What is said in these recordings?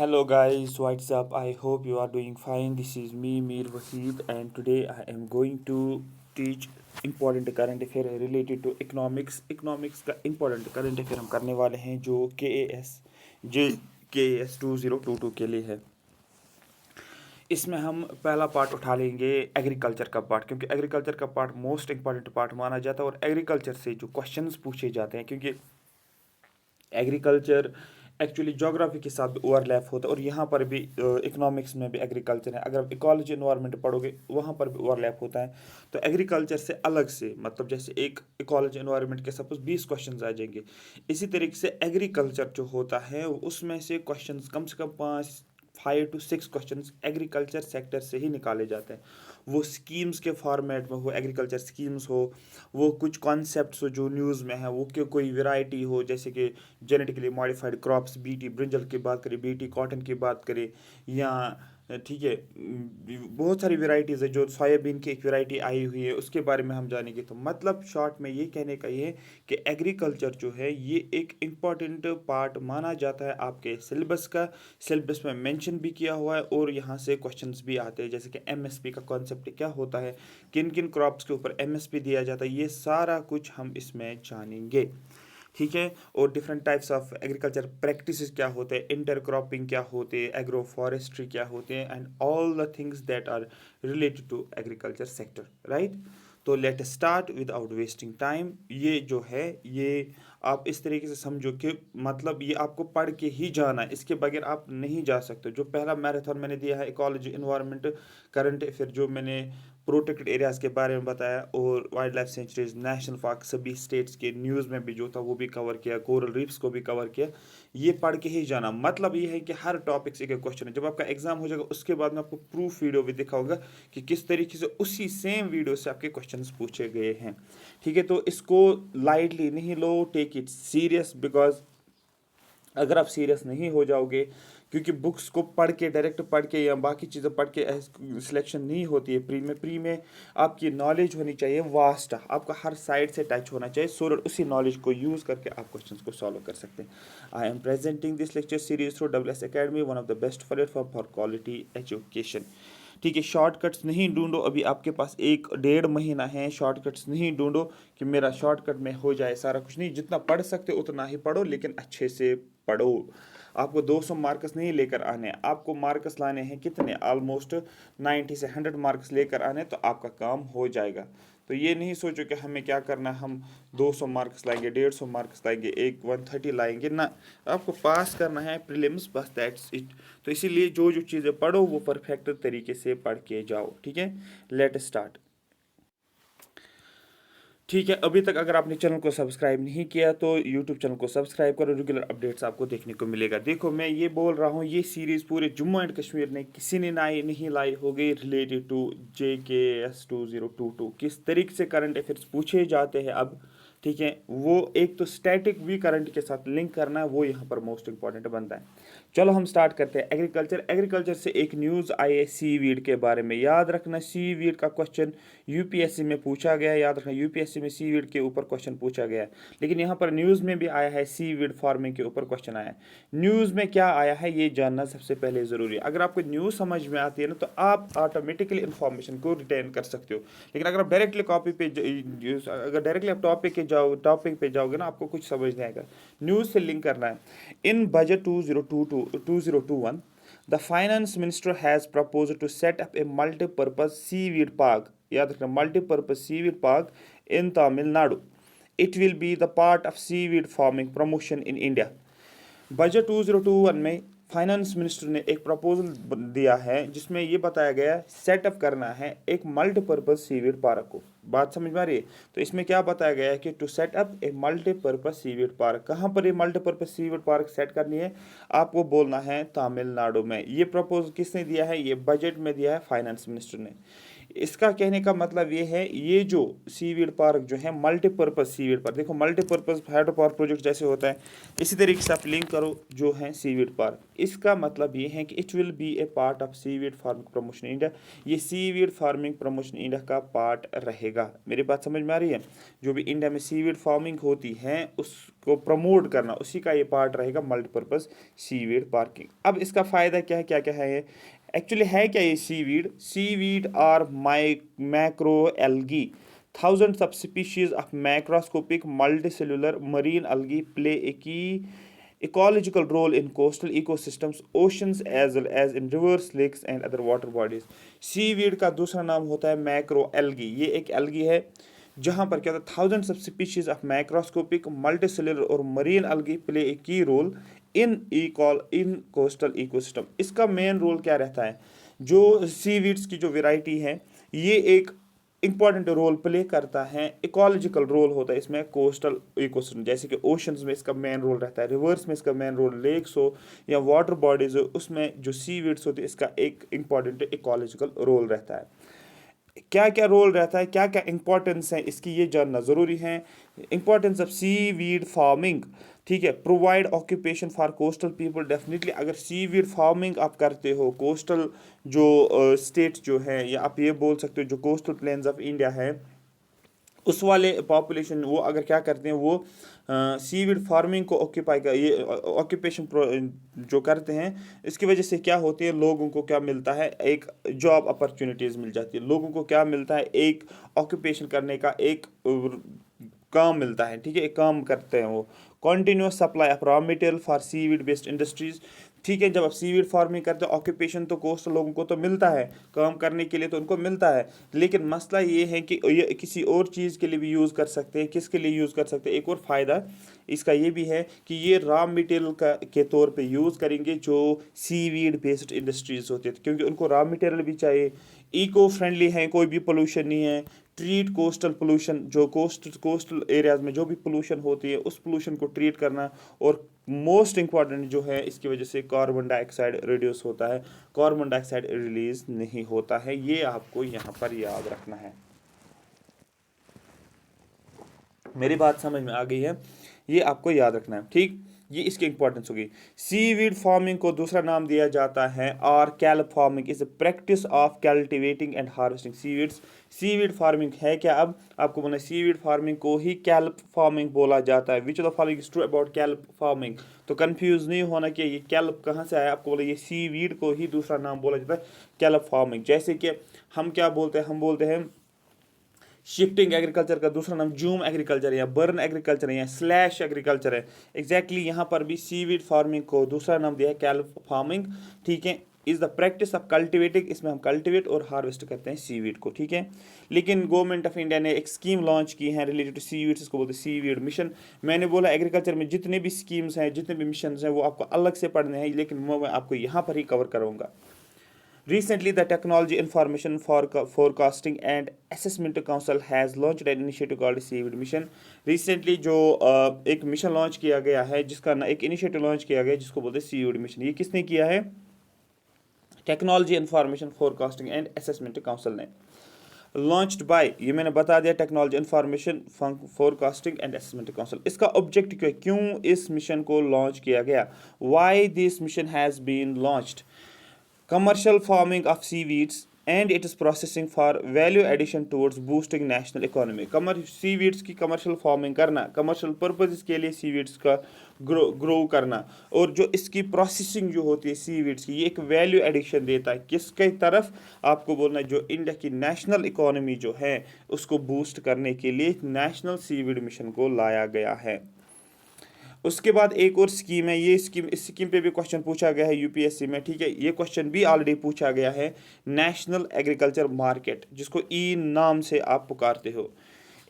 Hello guys, what's up? I hope you are doing fine. This is me, Mir Wahid, and today I am going to teach important current affair related to economics. Economics का important current affair हम करने वाले हैं जो KAS 2022 के लिए है। इसमें हम पहला पार्ट उठा लेंगे एग्रीकल्चर का पार्ट, क्योंकि एग्रीकल्चर का पार्ट मोस्ट इंपॉर्टेंट पार्ट माना जाता है और एग्रीकल्चर से जो क्वेश्चंस पूछे जाते हैं, क्योंकि एग्रीकल्चर एक्चुअली जोग्राफी के साथ भी ओवरलैप होता है और यहाँ पर भी इकोनॉमिक्स में भी एग्रीकल्चर है। अगर आप इकोलॉजी एनवायरनमेंट पढ़ोगे वहाँ पर भी ओवरलैप होता है। तो एग्रीकल्चर से अलग से, मतलब जैसे एक इकोलॉजी एनवायरनमेंट के सपोज 20 क्वेश्चंस आ जाएंगे, इसी तरीके से एग्रीकल्चर जो होता है उसमें से क्वेश्चंस कम से कम 5 to 6 क्वेश्चंस एग्रीकल्चर सेक्टर से ही निकाले जाते हैं। वो स्कीम्स के फॉर्मेट में हो, एग्रीकल्चर स्कीम्स हो, वो कुछ कॉन्सेप्ट्स हो जो न्यूज़ में है, वो कोई वैरायटी हो, जैसे कि genetically modified crops, BT brinjal की बात करें, बीटी कॉटन की बात करें, या ठीक है बहुत सारी वैरायटीज़ है, जो सोयाबीन की एक वैरायटी आई हुई है उसके बारे में हम जानेंगे। तो मतलब शॉर्ट में ये कहने का ये कि एग्रीकल्चर जो है ये एक इम्पॉर्टेंट पार्ट माना जाता है आपके सिलेबस का। सिलेबस में मेंशन भी किया हुआ है और यहाँ से क्वेश्चंस भी आते हैं, जैसे कि एमएसपी का कॉन्सेप्ट क्या होता है, किन किन क्रॉप्स के ऊपर एमएसपी दिया जाता है, ये सारा कुछ हम इसमें जानेंगे। ठीक है। और different types of agriculture practices क्या होते हैं, इंटर क्रॉपिंग क्या होते हैं, एग्रो फॉरेस्ट्री क्या होते हैं, and all the things that are related to agriculture sector, right. तो let start without wasting time. ये जो है ये आप इस तरीके से समझो कि मतलब ये आपको पढ़ के ही जाना है, इसके बगैर आप नहीं जा सकते। जो पहला मैराथन मैंने दिया है इकोलॉजी एनवायरनमेंट करंट अफेयर, जो मैंने प्रोटेक्टेड एरियाज़ के बारे में बताया और wild life sanctuaries, national park, सभी स्टेट्स के न्यूज़ में भी जो था वो भी कवर किया, कोरल रीफ्स को भी कवर किया। ये पढ़ के ही जाना, मतलब ये है कि हर टॉपिक से एक क्वेश्चन है। जब आपका एग्जाम हो जाएगा उसके बाद मैं आपको प्रूफ वीडियो भी दिखाऊंगा कि किस तरीके से उसी सेम वीडियो से आपके क्वेश्चंस पूछे गए हैं। ठीक है, तो इसको लाइटली नहीं लो, टेक इट सीरियस, बिकॉज अगर आप सीरियस नहीं हो जाओगे, क्योंकि बुक्स को पढ़ के, डायरेक्ट पढ़ के या बाकी चीज़ें पढ़ के सिलेक्शन नहीं होती है। प्री में आपकी नॉलेज होनी चाहिए वास्ट, आपका हर साइड से टच होना चाहिए, सो दैट उसी नॉलेज को यूज़ करके आप क्वेश्चंस को सॉल्व कर सकते हैं। I am presenting this lecture series through WS Academy, one of the best platform for quality education. ठीक है, शॉर्टकट्स नहीं ढूंढो, अभी आपके पास 1-1.5 महीना है। शॉर्टकट्स नहीं ढूंढो कि मेरा शॉर्टकट में हो जाए सारा कुछ, नहीं, जितना पढ़ सकते उतना ही पढ़ो, लेकिन अच्छे से पढ़ो। आपको 200 मार्क्स नहीं लेकर आने, आपको मार्क्स लाने हैं कितने, ऑलमोस्ट 90 से 100 मार्क्स लेकर आने, तो आपका काम हो जाएगा। तो ये नहीं सोचो कि हमें क्या करना, हम 200 मार्क्स लाएंगे, 150 मार्क्स लाएंगे, 130 लाएंगे ना। आपको पास करना है प्रीलिम्स, बस दैट्स इट। तो इसीलिए जो जो चीज़ें पढ़ो वो परफेक्ट तरीके से पढ़ के जाओ। ठीक है, लेट स्टार्ट। ठीक है, अभी तक अगर आपने चैनल को सब्सक्राइब नहीं किया तो यूट्यूब चैनल को सब्सक्राइब करो, रेगुलर अपडेट्स आपको देखने को मिलेगा। देखो, मैं ये बोल रहा हूँ, ये सीरीज़ पूरे जम्मू एंड कश्मीर ने किसी ने नहीं लाई होगी रिलेटेड टू JKS 2022। किस तरीके से करंट अफेयर्स पूछे जाते हैं अब, ठीक है, वो एक तो स्टैटिक भी करंट के साथ लिंक करना है, वो यहाँ पर मोस्ट इंपॉर्टेंट बनता है। चलो हम स्टार्ट करते हैं। एग्रीकल्चर से एक न्यूज़ आई है सीवीड के बारे में। याद रखना, सीवीड का क्वेश्चन यूपीएससी में पूछा गया है। याद रखना, यूपीएससी में सीवीड के ऊपर क्वेश्चन पूछा गया है, लेकिन यहाँ पर न्यूज़ में भी आया है, सीवीड फार्मिंग के ऊपर क्वेश्चन आया है। न्यूज़ में क्या आया है ये जानना सबसे पहले ज़रूरी है। अगर आपको न्यूज़ समझ में आती है ना, तो आप ऑटोमेटिकली इन्फॉर्मेशन को रिटेन कर सकते हो। लेकिन अगर आप डायरेक्टली अगर डायरेक्टली आप टॉपिक पे जाओगे ना, आपको कुछ समझ नहीं आएगा। न्यूज़ से लिंक करना है। इन budget 2021, the finance minister has proposed to set up a multi-purpose seaweed park. याद रखना, multi-purpose seaweed park in Tamil Nadu. It will be the part of seaweed farming promotion in India. Budget 2021 में finance minister ने एक proposal दिया है जिसमें ये बताया गया है सेटअप करना है एक मल्टीपर्पज सीवीड पार्क को। बात समझ में आ रही है? तो इसमें क्या बताया गया है कि to set up a multipurpose seaweed park. कहाँ पर ये मल्टीपर्पज सीवीड पार्क सेट करनी है? आपको बोलना है तमिलनाडु में। ये प्रपोजल किसने दिया है? ये बजट में दिया है फाइनेंस मिनिस्टर ने। इसका कहने का मतलब ये है, ये जो सीवीड पार्क जो है मल्टीपर्पज़ सीवीड पार्क, देखो मल्टीपर्पज़ हाइड्रो पावर प्रोजेक्ट जैसे होता है, इसी तरीके से आप लिंक करो जो है सीवीड पार्क। इसका मतलब ये है कि it will be A part of seaweed farming promotion India, ये सीवीड फार्मिंग प्रमोशन इंडिया का पार्ट रहेगा। मेरी बात समझ में आ रही है? जो भी इंडिया में सीवीड फार्मिंग होती है उसको प्रमोट करना, उसी का ये पार्ट रहेगा मल्टीपर्पज़ सीवीड पार्किंग। अब इसका फ़ायदा क्या है, क्या क्या है ये एक्चुअली है क्या ये seaweed or macro algae, thousands of species of macroscopic multicellular marine algae play a key ecological role in coastal ecosystems, oceans as well as in rivers, lakes and other water bodies। Seaweed का दूसरा नाम होता है macro algae. ये एक algae है जहाँ पर क्या होता है, thousands of species of microscopic multicellular और मरीन algae प्ले ए की रोल इन कोस्टल इकोसिस्टम। इसका मेन रोल क्या रहता है, जो सीवीड्स की जो वेराइटी है ये एक इंपॉर्टेंट रोल प्ले करता है, इकोलॉजिकल रोल होता है इसमें कोस्टल इकोसिस्टम, जैसे कि ओशंस में इसका मेन रोल रहता है, रिवर्स में इसका मेन रोल, लेक्स हो या वाटर बॉडीज हो, उसमें जो सीवीड्स होती है इसका एक इंपॉर्टेंट इकोलॉजिकल रोल रहता है। क्या क्या रोल रहता है, क्या क्या इंपॉर्टेंस है इसकी, ये जानना ज़रूरी है। Importance of seaweed farming, ठीक है, provide occupation for coastal people. Definitely अगर सी वीड फार्मिंग आप करते हो, कोस्टल जो स्टेट्स जो है, या आप ये बोल सकते हो जो कोस्टल प्लेन्स ऑफ इंडिया है उस वाले पॉपुलेशन, वो अगर क्या करते हैं, वो सीवीड फार्मिंग को ऑक्यूपाई कर, ये ऑक्यूपेशन जो करते हैं, इसकी वजह से क्या होती है, लोगों को क्या मिलता है, एक जॉब अपॉर्चुनिटीज़ मिल जाती है, लोगों को क्या मिलता है, एक ऑक्यूपेशन करने का एक काम मिलता है, ठीक है, एक काम करते हैं वो। Continuous supply of raw material for seaweed based industries, ठीक है, जब आप सीवीड फार्मिंग करते हो ऑक्यूपेशन तो कोस्टल लोगों को तो मिलता है, काम करने के लिए तो उनको मिलता है, लेकिन मसला ये है कि ये किसी और चीज़ के लिए भी यूज़ कर सकते हैं। किसके लिए यूज़ कर सकते हैं, एक और फ़ायदा इसका ये भी है कि ये रॉ मटेरियल का के तौर पे यूज़ करेंगे जो सीवीड बेस्ड इंडस्ट्रीज़ होती है, क्योंकि उनको रॉ मटेरियल भी चाहिए, इको फ्रेंडली है, कोई भी पोल्यूशन नहीं है, ट्रीट कोस्टल पोल्यूशन, जो कोस्टल एरियाज़ में जो भी पोल्यूशन होती है उस पोल्यूशन को ट्रीट करना, और मोस्ट इम्पॉर्टेंट जो है इसकी वजह से कार्बन डाइऑक्साइड रिड्यूस होता है, कार्बन डाइऑक्साइड रिलीज नहीं होता है। ये आपको यहाँ पर याद रखना है। मेरी बात समझ में आ गई है? ये आपको याद रखना है, ठीक, ये इसकी इंपॉर्टेंस होगी। सीवीड फार्मिंग को दूसरा नाम दिया जाता है और kelp farming is a practice of cultivating and harvesting seaweeds. Seaweed farming है क्या, अब आपको बोला सीवीड फार्मिंग को ही कैल्प फार्मिंग बोला जाता है। विच of the following is true about kelp farming, तो कंफ्यूज नहीं होना कि ये कैल्प कहाँ से आया, आपको बोला ये सीवीड को ही दूसरा नाम बोला जाता है कैल्प फार्मिंग। जैसे कि हम क्या बोलते हैं, हम बोलते हैं शिफ्टिंग एग्रीकल्चर का दूसरा नाम जूम एग्रीकल्चर है, या बर्न एग्रीकल्चर है, या स्लैश एग्रीकल्चर है। एग्जैक्टली यहाँ पर भी सीवीड फार्मिंग को दूसरा नाम दिया है कैल्प फार्मिंग, ठीक है, is the practice of cultivating, इसमें हम कल्टिवेट और हार्वेस्ट करते हैं सीवीड को, ठीक है। लेकिन गवर्नमेंट ऑफ इंडिया ने एक स्कीम लॉन्च की है रिलेटेड टू सीवीड्स, इसको बोलते हैं सीवीड मिशन। मैंने बोला एग्रीकल्चर में जितने भी स्कीम्स हैं, जितने भी मिशन हैं, वो आपको अलग से पढ़ने हैं, लेकिन वो मैं आपको यहाँ पर ही कवर करूँगा। Recently, the Technology Information Forecasting and Assessment Council has launched an initiative called Seaweed Mission. Recently जो एक मिशन लॉन्च किया गया है, जिसका एक इनिशिएटिव लॉन्च किया गया है जिसको बोलते हैं सीवीड मिशन। ये किसने किया है? Technology information forecasting and assessment council ने। लॉन्च्ड बाय, ये मैंने बता दिया, technology information forecasting and assessment council. इसका ऑब्जेक्टिव क्या है, क्यों इस मिशन को लॉन्च किया गया, why this mission has been launched. Commercial farming of seaweeds and its processing for value addition towards boosting national economy। Seaweeds की कमर्शियल फार्मिंग करना, कमर्शियल पर्पज़ के लिए सीवीड्स का ग्रो करना, और जो इसकी प्रोसेसिंग जो होती है सीवीड्स की, ये एक वैल्यू एडिशन देता है किसके तरफ, आपको बोलना है जो इंडिया की नेशनल इकोनॉमी जो है उसको बूस्ट करने के लिए नेशनल सीवीड मिशन को लाया गया है। उसके बाद एक और स्कीम है, ये स्कीम, इस स्कीम पे भी क्वेश्चन पूछा गया है यूपीएससी में, ठीक है, ये क्वेश्चन भी ऑलरेडी पूछा गया है। नेशनल एग्रीकल्चर मार्केट, जिसको ई नाम से आप पुकारते हो,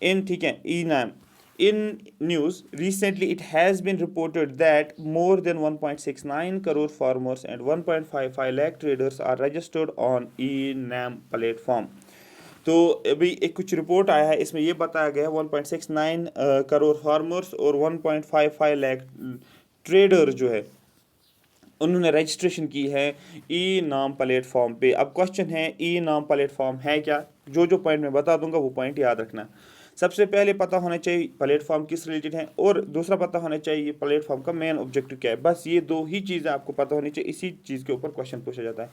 इन, ठीक है, ई नाम। In news, recently it has been reported that more than 1.69 crore farmers and 1.55 lakh traders are registered on e-NAM platform। तो अभी एक कुछ रिपोर्ट आया है, इसमें ये बताया गया है 1.69 करोड़ फार्मर्स और 1.55 लाख ट्रेडर जो है उन्होंने रजिस्ट्रेशन की है ई नाम प्लेटफॉर्म पे। अब क्वेश्चन है ई नाम प्लेटफॉर्म है क्या, जो जो पॉइंट मैं बता दूंगा वो पॉइंट याद रखना। सबसे पहले पता होना चाहिए प्लेटफॉर्म किस रिलेटेड है, और दूसरा पता होना चाहिए प्लेटफॉर्म का मेन ऑब्जेक्टिव क्या है। बस ये दो ही चीज़ें आपको पता होनी चाहिए, इसी चीज़ के ऊपर क्वेश्चन पूछा जाता है।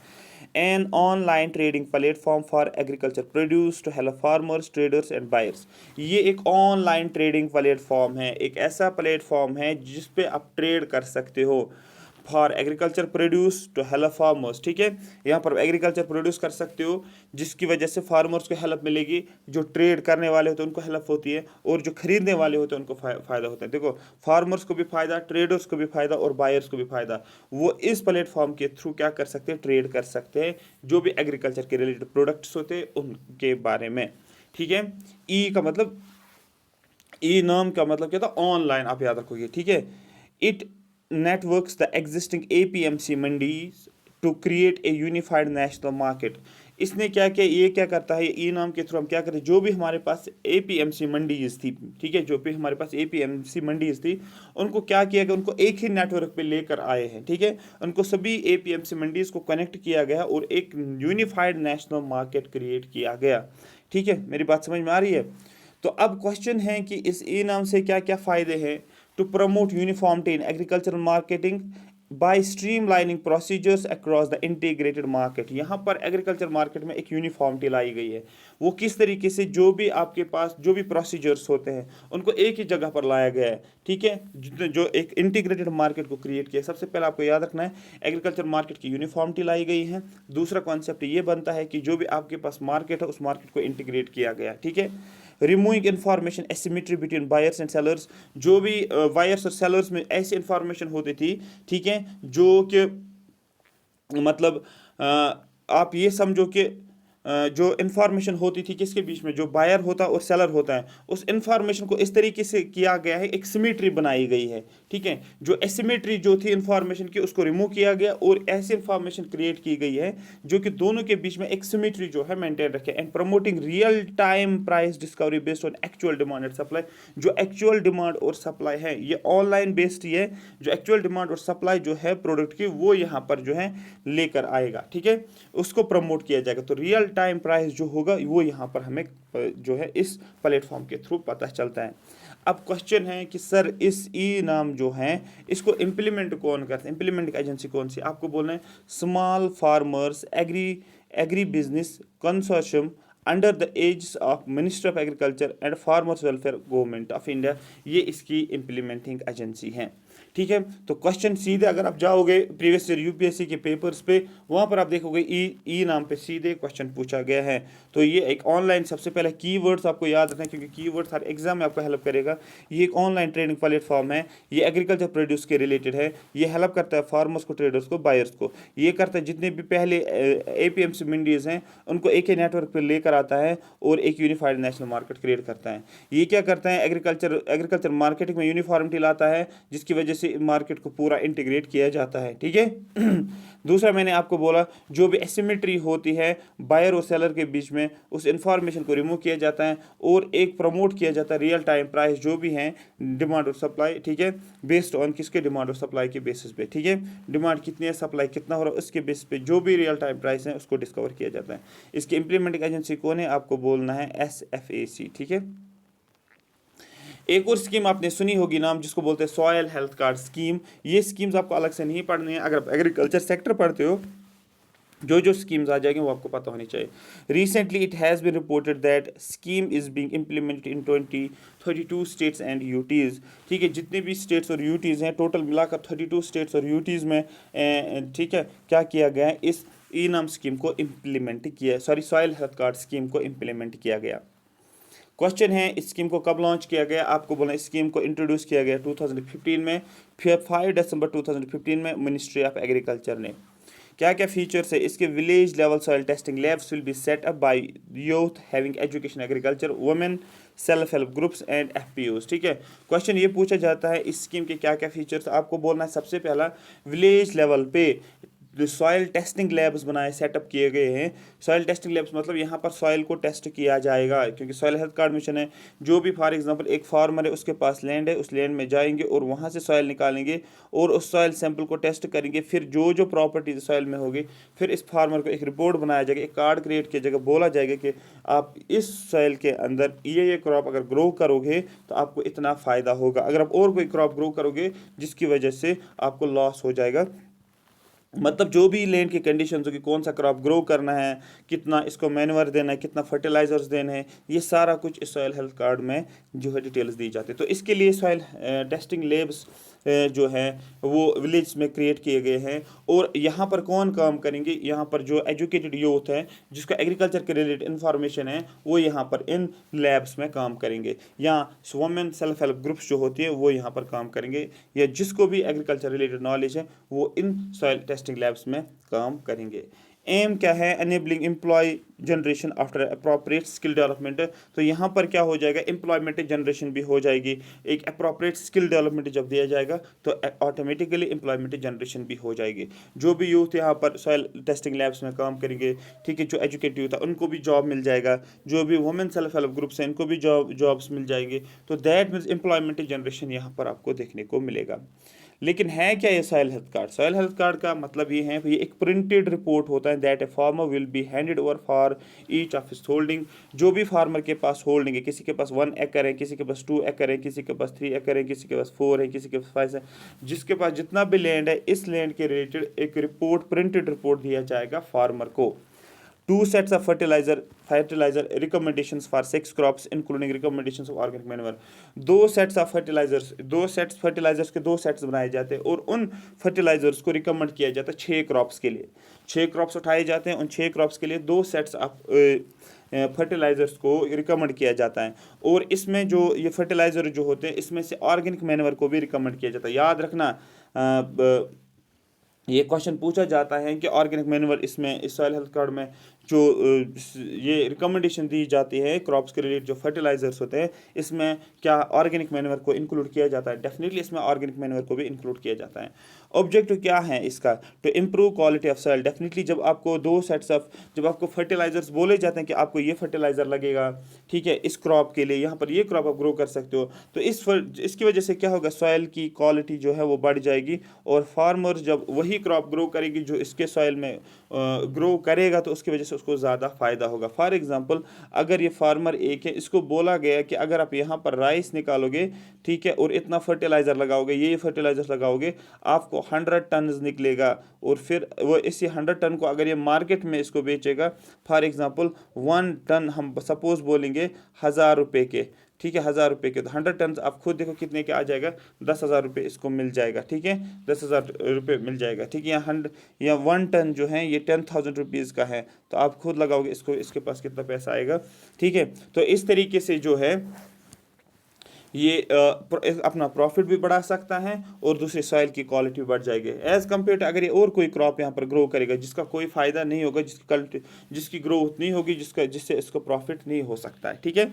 An online trading platform for agriculture produce to help farmers traders and buyers. ये एक ऑनलाइन ट्रेडिंग प्लेटफॉर्म है, एक ऐसा प्लेटफॉर्म है जिस पे आप ट्रेड कर सकते हो for agriculture produce to help farmers. ठीक है, यहाँ पर एग्रीकल्चर प्रोड्यूस कर सकते हो जिसकी वजह से फार्मर्स को हेल्प मिलेगी, जो ट्रेड करने वाले होते हैं उनको हेल्प होती है, और जो खरीदने वाले होते हैं उनको फ़ायदा होता है। देखो, फार्मर्स को भी फ़ायदा, ट्रेडर्स को भी फ़ायदा और बायर्स को भी फ़ायदा। वो इस प्लेटफॉर्म के थ्रू क्या कर सकते हैं, ट्रेड कर सकते हैं जो भी एग्रीकल्चर के रिलेटेड प्रोडक्ट्स होते हैं उनके बारे में। ठीक है, ई का मतलब, ई नाम का मतलब क्या था, ऑनलाइन, आप याद रखोगे। ठीक है, it networks the existing APMC mandis to create a unified national market. इसने क्या किया, ये क्या करता है, ई नाम के थ्रू हम क्या करते हैं, जो भी हमारे पास APMC मंडीज थी, ठीक है, जो भी हमारे पास APMC मंडीज थी, उनको क्या किया गया, उनको एक ही नेटवर्क पे लेकर आए हैं। ठीक है, उनको सभी APMC मंडीज को कनेक्ट किया गया और एक यूनिफाइड नेशनल मार्केट क्रिएट किया गया। ठीक है, मेरी बात समझ में आ रही है। तो अब क्वेश्चन है कि इस ई नाम से क्या क्या फ़ायदे हैं। To promote uniformity in agricultural marketing by streamlining procedures across the integrated market. यहाँ पर एग्रीकल्चर मार्केट में एक यूनिफॉर्मिटी लाई गई है। वो किस तरीके से, जो भी आपके पास जो भी प्रोसीजर्स होते हैं उनको एक ही जगह पर लाया गया है। ठीक है, जो एक इंटीग्रेटेड मार्केट को क्रिएट किया। सबसे पहले आपको याद रखना है, एग्रीकल्चर मार्केट की यूनिफॉर्मिटी लाई गई है। दूसरा कॉन्सेप्ट ये बनता है कि जो भी आपके पास मार्केट है उस मार्केट को इंटीग्रेट किया गया। ठीक है, removing information asymmetry between buyers and sellers. जो भी बायर्स और सेलर्स में ऐसी इंफॉर्मेशन होती थी, ठीक है, जो कि मतलब आप ये समझो कि जो इन्फॉर्मेशन होती थी किसके बीच में, जो बायर होता है और सेलर होता है, उस इन्फॉर्मेशन को इस तरीके से किया गया है, एक सिमेट्री बनाई गई है। ठीक है, जो एसिमेट्री जो थी इन्फॉर्मेशन की उसको रिमूव किया गया और ऐसी इन्फॉर्मेशन क्रिएट की गई है जो कि दोनों के बीच में एक सिमेट्री जो है मेंटेन रखे। And promoting real time price discovery based on actual demand and supply. जो एक्चुअल डिमांड और सप्लाई है ये ऑनलाइन बेस्ड ही है। जो एक्चुअल डिमांड और सप्लाई जो है प्रोडक्ट की, वो यहाँ पर जो है लेकर आएगा। ठीक है, उसको प्रमोट किया जाएगा। तो रियल टाइम प्राइस जो होगा वो यहाँ पर हमें जो है इस प्लेटफॉर्म के थ्रू पता चलता है। अब क्वेश्चन है कि सर इस ई नाम जो है इसको इम्प्लीमेंट कौन करता है, इम्प्लीमेंट एजेंसी कौन सी, आपको बोलना है small farmers agri business consortium under the aegis of ministry of agriculture and farmers welfare government of India. ये इसकी इम्प्लीमेंटिंग एजेंसी है। ठीक है, तो क्वेश्चन सीधे अगर आप जाओगे प्रीवियस ईयर यूपीएससी के पेपर्स पे, वहाँ पर आप देखोगे ई नाम पे सीधे क्वेश्चन पूछा गया है। तो ये एक ऑनलाइन, सबसे पहले कीवर्ड्स आपको याद रखना है क्योंकि कीवर्ड्स हर एग्जाम में आपको हेल्प करेगा। ये एक ऑनलाइन ट्रेडिंग प्लेटफॉर्म है, ये एग्रीकल्चर प्रोड्यूस के रिलेटेड है, ये हेल्प करता है फार्मर्स को, ट्रेडर्स को, बायर्स को। ये करता है जितने भी पहले APMC मंडीज हैं उनको एक ही नेटवर्क पर लेकर आता है और एक यूनिफाइड नेशनल मार्केट क्रिएट करता है। ये क्या करता है, एग्रीकल्चर मार्केटिंग में यूनिफॉर्मिटी लाता है जिसकी वजह से मार्केट को पूरा इंटीग्रेट किया जाता है। ठीक है, दूसरा मैंने आपको बोला जो भी एसिमेट्री होती है बायर और सेलर के बीच में, उस इंफॉर्मेशन को रिमूव किया जाता है और एक प्रमोट किया जाता है रियल टाइम प्राइस जो भी हैं, डिमांड और सप्लाई। ठीक है, बेस्ड ऑन किसके, डिमांड और सप्लाई के बेसिस पे। ठीक है, डिमांड कितनी है, सप्लाई कितना हो रहा है, उसके बेसिस पे जो भी रियल टाइम प्राइस है उसको डिस्कवर किया जाता है। इसकी इंप्लीमेंटिंग एजेंसी कौन है, आपको बोलना है SFAC। ठीक है, एक और स्कीम आपने सुनी होगी नाम, जिसको बोलते हैं सॉयल हेल्थ कार्ड स्कीम। ये स्कीम्स आपको अलग से नहीं पढ़नी है, अगर आप एग्रीकल्चर सेक्टर पढ़ते हो जो जो स्कीम्स आ जाएंगे वो आपको पता होनी चाहिए। Recently it has been reported that scheme is being implemented in 32 states and UTs. ठीक है, जितने भी स्टेट्स और यूटीज़ हैं टोटल मिलाकर 32 स्टेट्स और यूटीज़ में ठीक है क्या किया गया है, इस ई नाम स्कीम को इम्प्लीमेंट किया, सॉयल हेल्थ कार्ड स्कीम को इम्प्लीमेंट किया गया। क्वेश्चन है इस स्कीम को कब लॉन्च किया गया, आपको बोला इस स्कीम को इंट्रोड्यूस किया गया 2015 में, फिर 5 दिसंबर 2015 में मिनिस्ट्री ऑफ एग्रीकल्चर ने। क्या क्या फीचर्स है इसके, village level soil testing labs will be set up by youth having education agriculture, women, self help groups and FPOs। ठीक है, क्वेश्चन ये पूछा जाता है इस स्कीम के क्या क्या फीचर्स, आपको बोलना है सबसे पहला विलेज लेवल पे सॉइल टेस्टिंग लैब्स बनाए सेटअप किए गए हैं। सॉइल टेस्टिंग लैब्स मतलब यहाँ पर सॉइल को टेस्ट किया जाएगा, क्योंकि सॉइल हेल्थ कार्ड मिशन है। जो भी फॉर एग्जांपल एक फार्मर है, उसके पास लैंड है, उस लैंड में जाएंगे और वहाँ से सॉइल निकालेंगे और उस सॉइल सैंपल को टेस्ट करेंगे। फिर जो जो प्रॉपर्टीज सॉइल में होगी, फिर इस फार्मर को एक रिपोर्ट बनाया जाएगा, एक कार्ड क्रिएट किया जाएगा, बोला जाएगा कि आप इस सॉइल के अंदर ये क्रॉप अगर ग्रो करोगे तो आपको इतना फ़ायदा होगा। अगर आप और कोई क्रॉप ग्रो करोगे जिसकी वजह से आपको लॉस हो जाएगा, मतलब जो भी लैंड की कंडीशंस होगी, कौन सा क्रॉप ग्रो करना है, कितना इसको मैन्योर देना है, कितना फर्टिलाइजर्स देने हैं, ये सारा कुछ इस सॉइल हेल्थ कार्ड में जो है डिटेल्स दी जाती है। तो इसके लिए सॉइल टेस्टिंग लेब्स जो है वो विलेज में क्रिएट किए गए हैं। और यहाँ पर कौन काम करेंगे, यहाँ पर जो एजुकेटेड यूथ है जिसका एग्रीकल्चर के रिलेटेड इन्फॉर्मेशन है, वो यहाँ पर इन लैब्स में काम करेंगे। या वुमेन सेल्फ हेल्प ग्रुप्स जो होती है वो यहाँ पर काम करेंगे, या जिसको भी एग्रीकल्चर रिलेटेड नॉलेज है वो इन सॉइल टेस्टिंग लैब्स में काम करेंगे। एम क्या है, enabling employ generation after appropriate skill development. तो यहाँ पर क्या हो जाएगा, एम्प्लॉयमेंट जनरेशन भी हो जाएगी। एक अप्रोप्रिएट स्किल डेवलपमेंट जब दिया जाएगा तो ऑटोमेटिकली एम्प्लॉयमेंट जनरेशन भी हो जाएगी। जो भी यूथ यहाँ पर सॉइल टेस्टिंग लैब्स में काम करेंगे, ठीक है, जो एजुकेटेड यूथ है उनको भी जॉब मिल जाएगा, जो भी वुमेन सेल्फ हेल्प ग्रुप्स हैं इनको भी जॉब्स मिल जाएंगे। तो दैट मीन्स एम्प्लॉयमेंट जनरेशन यहाँ पर आपको देखने को मिलेगा। लेकिन है क्या ये soil health card? Soil health card का मतलब ये है, ये एक प्रिंटेड रिपोर्ट होता है that a farmer will be handed over for each of his holding. जो भी फार्मर के पास होल्डिंग है, किसी के पास 1 एकड़ है, किसी के पास 2 एकड़ है, किसी के पास 3 एकड़ है, किसी के पास 4 है, किसी के पास 5 है, जिसके पास जितना भी लैंड है, इस लैंड के रिलेटेड एक रिपोर्ट, प्रिंटेड रिपोर्ट दिया जाएगा फार्मर को। 2 sets of fertilizer recommendations for 6 crops including recommendations of organic manure। 2 sets of fertilizers, 2 sets fertilizers के 2 sets बनाए जाते हैं और उन fertilizers को रिकमेंड किया जाता है 6 क्रॉप्स के लिए। 6 क्रॉप्स उठाए जाते हैं, उन 6 क्रॉप्स के लिए 2 सेट्स ऑफ फर्टिलाइजर्स को रिकमेंड किया जाता है। और इसमें जो ये फर्टिलाइजर जो होते हैं, इसमें से ऑर्गेनिक मैन्योर को भी रिकमेंड किया जाता है। याद रखना, ये क्वेश्चन पूछा जाता है कि ऑर्गेनिक मैन्योर इसमें इस सॉइल हेल्थ कार्ड में जो ये रिकमेंडेशन दी जाती है क्रॉप्स के रिलेटेड जो फर्टिलाइजर्स होते हैं, इसमें क्या ऑर्गेनिक मैन्योर को इंक्लूड किया जाता है? डेफिनेटली इसमें ऑर्गेनिक मैन्योर को भी इंक्लूड किया जाता है। ऑब्जेक्टिव क्या है इसका? To improve quality of soil. Definitely जब आपको 2 सेट्स ऑफ, जब आपको फर्टिलाइजर्स बोले जाते हैं कि आपको ये फर्टिलाइजर लगेगा, ठीक है, इस क्रॉप के लिए, यहाँ पर ये क्रॉप आप ग्रो कर सकते हो, तो इसकी वजह से क्या होगा, सॉइल की क्वालिटी जो है वो बढ़ जाएगी और फार्मर जब वही क्रॉप ग्रो करेगी जो इसके सॉइल में ग्रो करेगा तो उसकी वजह से उसको ज़्यादा फ़ायदा होगा। फॉर एग्जांपल, अगर ये फार्मर एक है, इसको बोला गया कि अगर आप यहाँ पर राइस निकालोगे, ठीक है, और इतना फर्टिलाइज़र लगाओगे, ये फर्टिलाइज़र लगाओगे, आपको 100 टन निकलेगा। और फिर वो इसी 100 टन को अगर ये मार्केट में इसको बेचेगा, फॉर एग्जांपल 1 टन हम सपोज बोलेंगे 1000 रुपये के, ठीक है, 1000 रुपये के, तो 100 टन आप खुद देखो कितने के आ जाएगा, 10,000 रुपये इसको मिल जाएगा, ठीक है, 10,000 रुपये मिल जाएगा, ठीक है। या 1 टन जो है ये 10,000 रुपीज़ का है, तो आप खुद लगाओगे इसको, इसके पास कितना पैसा आएगा, ठीक है। तो इस तरीके से जो है ये अपना प्रॉफिट भी बढ़ा सकता है और दूसरी सॉइल की क्वालिटी भी बढ़ जाएगी एज़ कम्पेयर टू अगर ये और कोई क्रॉप यहाँ पर ग्रो करेगा जिसका कोई फ़ायदा नहीं होगा, जिसकी ग्रोथ नहीं होगी, जिससे इसको प्रॉफिट नहीं हो सकता है, ठीक है।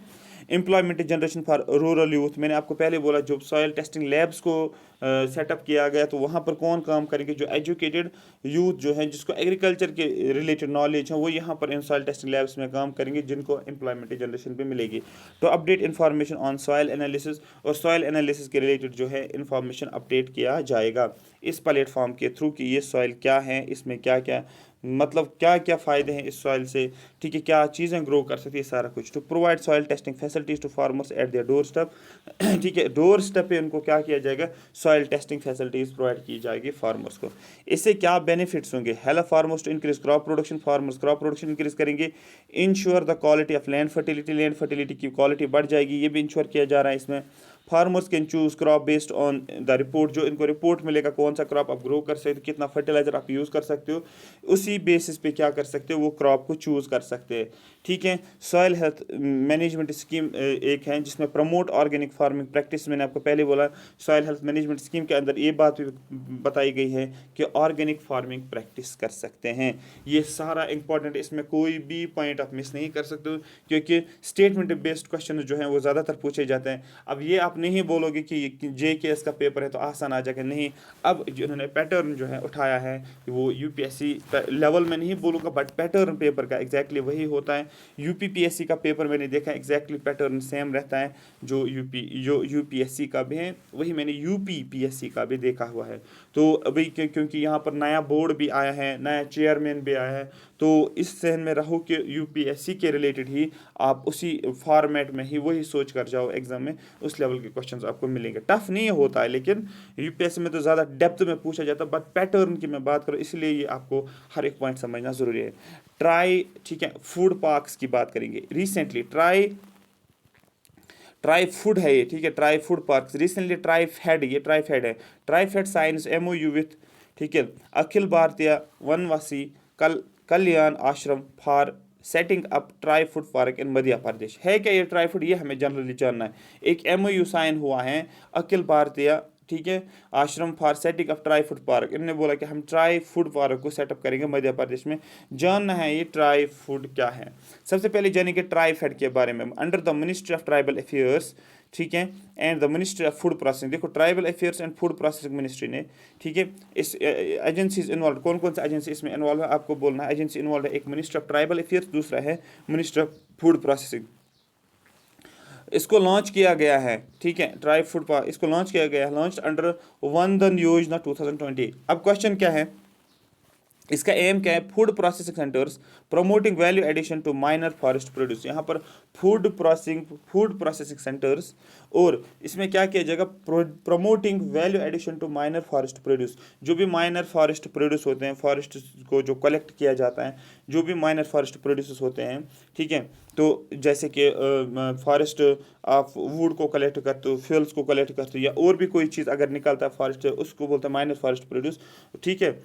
Employment generation for rural youth, मैंने आपको पहले बोला जो सॉइल टेस्टिंग लैब्स को सेटअप किया गया, तो वहाँ पर कौन काम करेंगे, जो एजुकेटेड यूथ जो है जिसको एग्रीकल्चर के रिलेटेड नॉलेज है, वो यहाँ पर इन सॉइल टेस्टिंग लैब्स में काम करेंगे, जिनको एम्प्लॉयमेंट जनरेशन भी मिलेगी। तो update information on soil analysis, और सॉइल एनालिसिस के रिलेटेड जो है इन्फॉर्मेशन अपडेट किया जाएगा इस प्लेटफॉर्म के थ्रू कि ये सॉइल क्या है, इसमें क्या क्या मतलब क्या क्या फ़ायदे हैं इस सॉइल से, ठीक है, क्या चीज़ें ग्रो कर सकती है, सारा कुछ। To provide soil testing facilities to farmers at their doorstep, ठीक है, डोर स्टेप पे उनको क्या किया जाएगा, सॉइल टेस्टिंग फैसिलिटीज़ प्रोवाइड की जाएगी फार्मर्स को। इससे क्या बेनिफिट्स होंगे, help farmers to increase crop production, farmers crop production increase करेंगे, ensure the quality of land fertility की क्वालिटी बढ़ जाएगी, ये भी इंश्योर किया जा रहा है इसमें। Farmers can choose crop based on the report, जो इनको रिपोर्ट मिलेगा कौन सा क्रॉप आप ग्रो कर सकते हो, कितना फर्टिलाइजर आप यूज़ कर सकते हो, उसी बेसिस पे क्या कर सकते हो, वो क्रॉप को चूज़ कर सकते हैं, ठीक है। सॉइल हेल्थ मैनेजमेंट स्कीम एक है जिसमें प्रमोट ऑर्गेनिक फार्मिंग प्रैक्टिस, मैंने आपको पहले बोला सॉइल हेल्थ मैनेजमेंट स्कीम के अंदर ये बात भी बताई गई है कि ऑर्गेनिक फार्मिंग प्रैक्टिस कर सकते हैं। ये सारा इंपॉर्टेंट, इसमें कोई भी पॉइंट आप मिस नहीं कर सकते हो, क्योंकि स्टेटमेंट बेस्ड क्वेश्चन जो हैं वो ज़्यादातर पूछे जाते हैं। अब ये आप आप नहीं बोलोगे कि JKS का पेपर है तो आसान आ जाएगा, नहीं। अब जिन्होंने पैटर्न जो है उठाया है वो UPSC लेवल में नहीं बोलूँगा, बट पैटर्न पेपर का एग्जैक्टली वही होता है। UPPSC का पेपर मैंने देखा है, एग्जैक्टली पैटर्न सेम रहता है जो UPSC का भी है, वही मैंने UPPSC का भी देखा हुआ है। तो अभी क्योंकि यहाँ पर नया बोर्ड भी आया है, नया चेयरमैन भी आया है, तो इस सहन में रहो कि UPSC के रिलेटेड ही आप उसी फॉर्मेट में ही वही सोच कर जाओ एग्जाम में, उस लेवल के क्वेश्चंस आपको मिलेंगे। टफ नहीं होता है, लेकिन UPSC में तो ज़्यादा डेप्थ में पूछा जाता है, बट पैटर्न की मैं बात करूँ इसलिए ये आपको हर एक पॉइंट समझना ज़रूरी है। ट्राई, ठीक है, फूड पार्क्स की बात करेंगे। रिसेंटली ट्राई फूड है ये, ठीक है, try food parks. Recently TRIFED, ये ट्राईफेड है, ट्राईफेड साइंस MOU विथ, ठीक है, Akhil Bharatiya Vanvasi Kalyan Ashram for setting up trifood park in Madhya Pradesh. है क्या ये ट्राई फूड, ये हमें जनरली जानना है। एक MOU साइन हुआ है अखिल भारतीय, ठीक है, आश्रम for setting up trifood park. इन्होंने बोला कि हम ट्राई फूड पार्क को सेटअप करेंगे मध्य प्रदेश में। जानना है ये ट्राई फूड क्या है। सबसे पहले जानेंगे ट्राईफेड के बारे में। Under the ministry of tribal affairs, ठीक है, and the ministry of food processing. देखो, tribal affairs and food processing ministry ने, ठीक है, इस एजेंसीज इन्वॉल्व, कौन कौन सा एजेंसी इसमें इन्वॉल्व है आपको बोलना है। एजेंसी इन्वॉल्व है, एक मिनिस्ट्री ऑफ ट्राइबल अफेयर्स, दूसरा है मिनिस्ट्री ऑफ फूड प्रोसेसिंग। इसको लॉन्च किया गया है, ठीक है, ट्राई फूड पार्क इसको लॉन्च किया गया है, लॉन्च अंडर वन धन योजना 2020। अब क्वेश्चन क्या है, इसका एम क्या है, food processing centres promoting value addition to minor forest produce. यहाँ पर फूड प्रोसेसिंग सेंटर्स, और इसमें क्या किया जाएगा, promoting value addition to minor forest produce. जो भी माइनर फॉरेस्ट प्रोड्यूस होते हैं, फॉरेस्ट को जो कलेक्ट किया जाता है, जो भी माइनर फॉरेस्ट प्रोड्यूस होते हैं, ठीक है, तो जैसे कि फॉरेस्ट आप वुड को कलेक्ट करते हो, फ्यूल्स को कलेक्ट करते हो, या और भी कोई चीज़ अगर निकलता है फॉरेस्ट से, उसको बोलते हैं माइनर फॉरेस्ट प्रोड्यूस, ठीक है।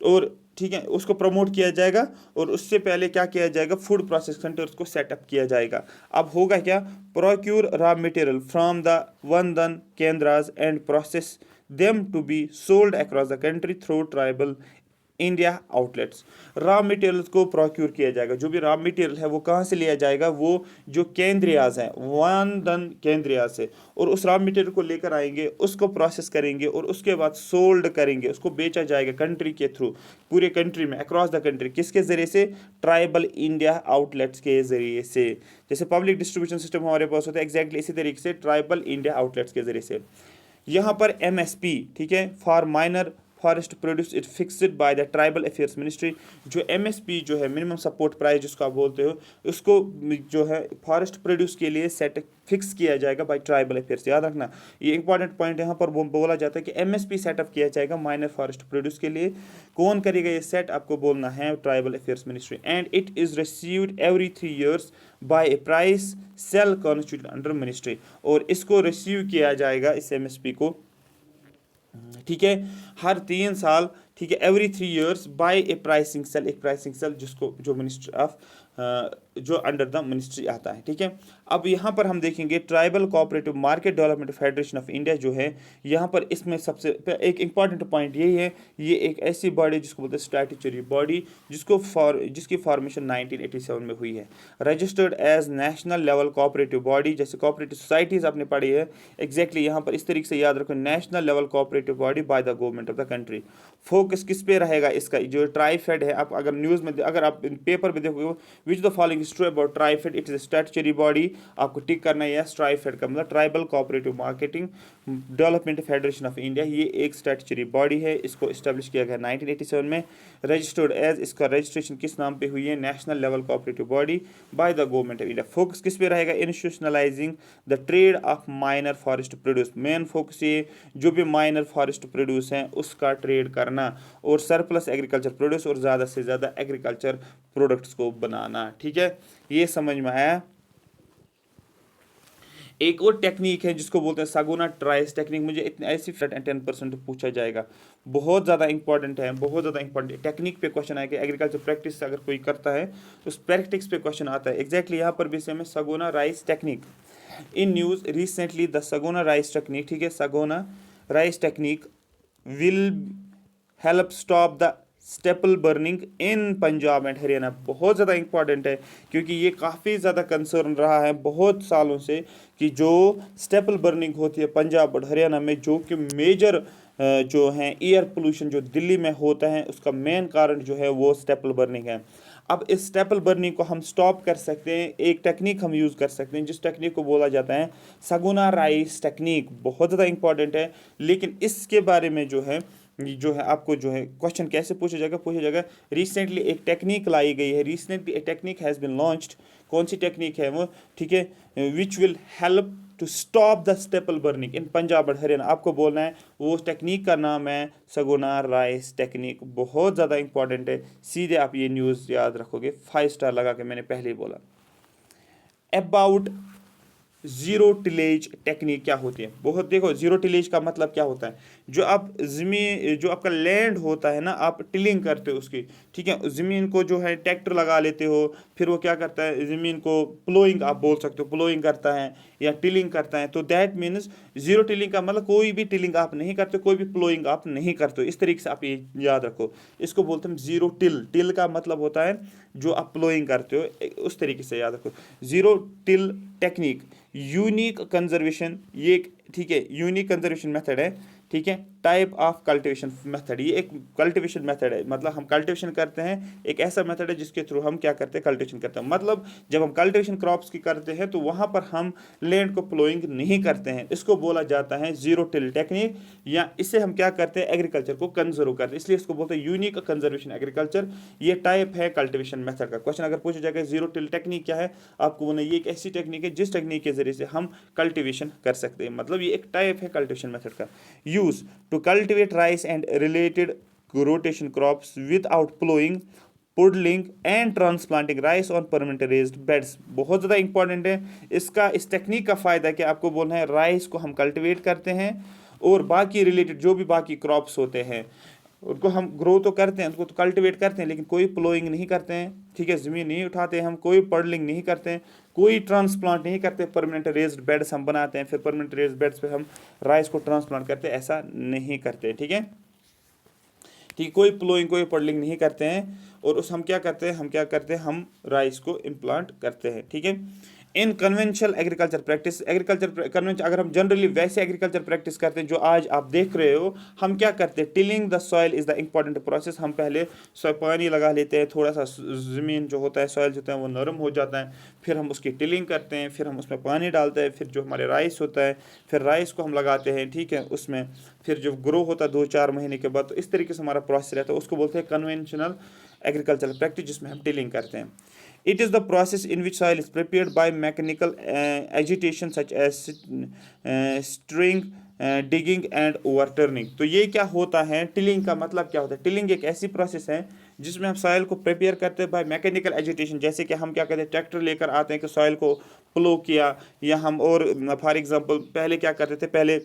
और ठीक है, उसको प्रमोट किया जाएगा, और उससे पहले क्या किया जाएगा, फूड प्रोसेस सेंटर्स को सेटअप किया जाएगा। अब होगा क्या, procure raw material from the Vandhan केंद्रास and process them to be sold across the country through tribal India outlets. Raw material को प्रोक्यूर किया जाएगा, जो भी रॉ मटेरियल है वो कहाँ से लिया जाएगा, वो जो केंद्रियाज हैं, वन धन केंद्रियाज से, और उस रॉ मटेरियल को लेकर आएंगे, उसको प्रोसेस करेंगे, और उसके बाद सोल्ड करेंगे, उसको बेचा जाएगा कंट्री के थ्रू, पूरे कंट्री में, अक्रॉस द कंट्री। किसके ज़रिए से, ट्राइबल इंडिया आउटलेट्स के ज़रिए से। जैसे पब्लिक डिस्ट्रीब्यूशन सिस्टम हमारे पास होता है, एग्जैक्टली इसी तरीके से ट्राइबल इंडिया आउटलेट्स के ज़रिए से। यहाँ पर MSP, ठीक है, for minor forest produce it fixed by the tribal affairs ministry. जो MSP जो है, मिनिमम सपोर्ट प्राइस जिसको आप बोलते हो, उसको जो है फॉरेस्ट प्रोड्यूस के लिए सेट फिक्स किया जाएगा बाय ट्राइबल अफेयर्स। याद रखना, ये इंपॉर्टेंट पॉइंट यहाँ पर बोला जाता है कि MSP सेटअप किया जाएगा माइनर फॉरेस्ट प्रोड्यूस के लिए। कौन करेगा ये सेट, आपको बोलना है tribal affairs ministry. And it is received every 3 years by a price cell constitute under ministry. और इसको रिसीव किया जाएगा, इस MSP को, ठीक है, हर 3 साल, ठीक है, every 3 years by A pricing cell, एक प्राइसिंग सेल जिसको, जो मिनिस्ट्री ऑफ, जो अंडर द मिनिस्ट्री आता है, ठीक है। अब यहाँ पर हम देखेंगे tribal cooperative market development federation of India जो है, यहाँ पर इसमें सबसे एक इंपॉर्टेंट पॉइंट यही है, ये एक ऐसी बॉडी जिसको बोलते हैं स्टैट्यूटरी बॉडी, जिसकी फॉर्मेशन 1987 में हुई है। Registered as national level cooperative body, जैसे कोऑपरेटिव सोसाइटीज़ आपने पढ़ी है, एग्जैक्टली यहाँ पर इस तरीके से याद रखो, national level cooperative body by the government of the country. Focus किस पे रहेगा इसका, जो ट्राईफेड है, आप अगर न्यूज़ में, अगर आप पेपर में देखोगे, which the following is true about TRIFED, it is statutory body, आपको टिक करना है यस। ट्राईफेड का मतलब tribal cooperative marketing development federation of India, ये एक स्टैट्यूटरी बॉडी है, इसको इस्टेब्लिश किया गया 1987 में। रजिस्टर्ड एज, इसका रजिस्ट्रेशन किस नाम पे हुई है, national level cooperative body by the government of India. Focus किस पे रहेगा, इंस्टीट्यूशनलाइजिंग the trade off minor forest produce. Main focus ये, जो भी माइनर फॉरेस्ट प्रोड्यूस हैं उसका ट्रेड करना, और सरप्लस एग्रीकल्चर प्रोड्यूस, और ज़्यादा से ज़्यादा एग्रीकल्चर प्रोडक्ट्स को बनाना, ठीक है, ये समझ में आया। एक और टेक्निक है जिसको बोलते हैं सगुना ट्राइस टेक्निक। मुझे इतने ऐसी 10% पूछा जाएगा, बहुत ज़्यादा इंपॉर्टेंट है, बहुत ज़्यादा इंपॉर्टेंट टेक्निक पे क्वेश्चन आएगा। एग्रीकल्चर प्रैक्टिस अगर कोई करता है तो उस प्रैक्टिस पे क्वेश्चन आता है। एग्जैक्टली यहाँ पर भी सेम है, Saguna rice technique. In news recently the Saguna rice technique, ठीक है, Saguna rice technique will help stop the staple burning in Punjab and Haryana बहुत ज़्यादा इंपॉर्टेंट है, क्योंकि ये काफ़ी ज़्यादा कंसर्न रहा है बहुत सालों से कि जो स्टेपल बर्निंग होती है पंजाब और हरियाणा में, जो कि मेजर जो है एयर पोल्यूशन जो दिल्ली में होता है, उसका मेन कारण जो है वो स्टेपल बर्निंग है। अब इस स्टेपल बर्निंग को हम स्टॉप कर सकते हैं, एक टेक्निक हम यूज़ कर सकते हैं जिस टेक्निक को बोला जाता है सगुना राइस टेक्निक, बहुत ज़्यादा इंपॉर्टेंट है। लेकिन इसके बारे में जो है आपको जो है क्वेश्चन कैसे पूछा जाएगा रिसेंटली एक टेक्निक लाई गई है, recently a technique has been launched. कौन सी टेक्निक है वो, ठीक है, which will help to stop the staple burning in Punjab और हरियाणा। आपको बोलना है वो टेक्निक का नाम है सगुना राइस टेक्निक, बहुत ज़्यादा इंपॉर्टेंट है। सीधे आप ये न्यूज़ याद रखोगे, 5 स्टार लगा के मैंने पहले ही बोला। अबाउट ज़ीरो टिलेज टेक्निक क्या होती है, बहुत देखो ज़ीरो टिलेज का मतलब क्या होता है, जो आप ज़मीन जो आपका लैंड होता है ना, आप टिलिंग करते हो उसकी, ठीक है, ज़मीन को जो है ट्रैक्टर लगा लेते हो, फिर वो क्या करता है ज़मीन को प्लोइंग आप बोल सकते हो, प्लोइंग करता है या टिलिंग करता है। तो दैट मीन्स ज़ीरो टिलिंग का मतलब कोई भी टिलिंग आप नहीं करते, कोई भी प्लोइंग आप नहीं करते हो। इस तरीके से आप ये याद रखो, इसको बोलते हैं ज़ीरो टिल। टिल का मतलब होता है जो आप प्लोइंग करते हो, उस तरीके से याद रखो। Zero till technique unique conservation, ये ठीक है यूनिक कंजर्वेशन मेथड है, ठीक है, टाइप ऑफ कल्टिवेशन मेथड, ये एक कल्टिवेशन मेथड है, मतलब हम कल्टिवेशन करते हैं, एक ऐसा मेथड है जिसके थ्रू हम क्या करते हैं कल्टिवेशन करते हैं। मतलब जब हम कल्टिवेशन क्रॉप्स की करते हैं तो वहाँ पर हम लैंड को प्लोइंग नहीं करते हैं, इसको बोला जाता है जीरो टिल टेक्निक, या इससे हम क्या करते हैं एग्रीकल्चर को कंजर्व करते हैं, इसलिए इसको बोलते हैं यूनिक कंजर्वेशन एग्रीकल्चर। ये टाइप है कल्टिवेशन मेथड का। क्वेश्चन अगर पूछा जाएगा जीरो टिल टेक्निक क्या है, आपको बोलना ये एक ऐसी टेक्निक है जिस टेक्निक के जरिए से हम कल्टिवेशन कर सकते हैं, मतलब ये एक टाइप है कल्टिवेशन मेथड का। Used to cultivate rice and related rotation crops without ploughing, puddling and transplanting rice on permanent raised beds, बहुत ज़्यादा इंपॉर्टेंट है। इस टेक्निक का फ़ायदा क्या आपको बोलना है, राइस को हम कल्टिवेट करते हैं और बाकी रिलेटेड जो भी बाकी क्रॉप्स होते हैं उनको हम ग्रो तो करते हैं, उनको तो कल्टिवेट करते हैं, लेकिन कोई प्लोइंग नहीं करते हैं, ठीक है, ज़मीन नहीं उठाते हैं हम, कोई पर्डलिंग नहीं करते हैं, कोई ट्रांसप्लांट नहीं करते, परमानेंट रेज्ड बेड्स हम बनाते हैं, फिर परमानेंट रेज्ड बेड्स पे हम राइस को ट्रांसप्लांट करते हैं, ऐसा नहीं करते, ठीक है, ठीक, कोई प्लोइंग कोई पर्डलिंग नहीं करते हैं। और उस हम क्या करते हैं हम राइस को इम्प्लांट करते हैं, ठीक है। इन conventional agriculture practice, agriculture convention अगर हम जनरली वैसे एग्रीकल्चर प्रैक्टिस करते हैं जो आज आप देख रहे हो, हम क्या करते हैं tilling the soil is the important process. हम पहले पानी लगा लेते हैं, थोड़ा सा ज़मीन जो होता है सॉइल जो होता है वो नरम हो जाता है, फिर हम उसकी टिलिंग करते हैं, फिर हम उसमें पानी डालते हैं, फिर जो हमारे राइस होता है फिर राइस को हम लगाते हैं, ठीक है, उसमें फिर जो ग्रो होता है 2-4 महीने के बाद। तो इस तरीके से हमारा प्रोसेस रहता है, उसको बोलते हैं कन्वेंशनल एग्रीकल्चर प्रैक्टिस, जिसमें हम टिलिंग करते हैं। It is the process in which soil is prepared by mechanical agitation such as stirring, digging and overturning। तो ये क्या होता है, टिलिंग का मतलब क्या होता है, टिलिंग एक ऐसी प्रोसेस है जिसमें हम सॉइल को प्रिपेयर करते हैं बाय मैकेनिकल एजिटेशन, जैसे कि हम क्या करते हैं ट्रैक्टर लेकर आते हैं कि सॉइल को प्लो किया, या हम और फॉर एग्जांपल पहले क्या करते थे, पहले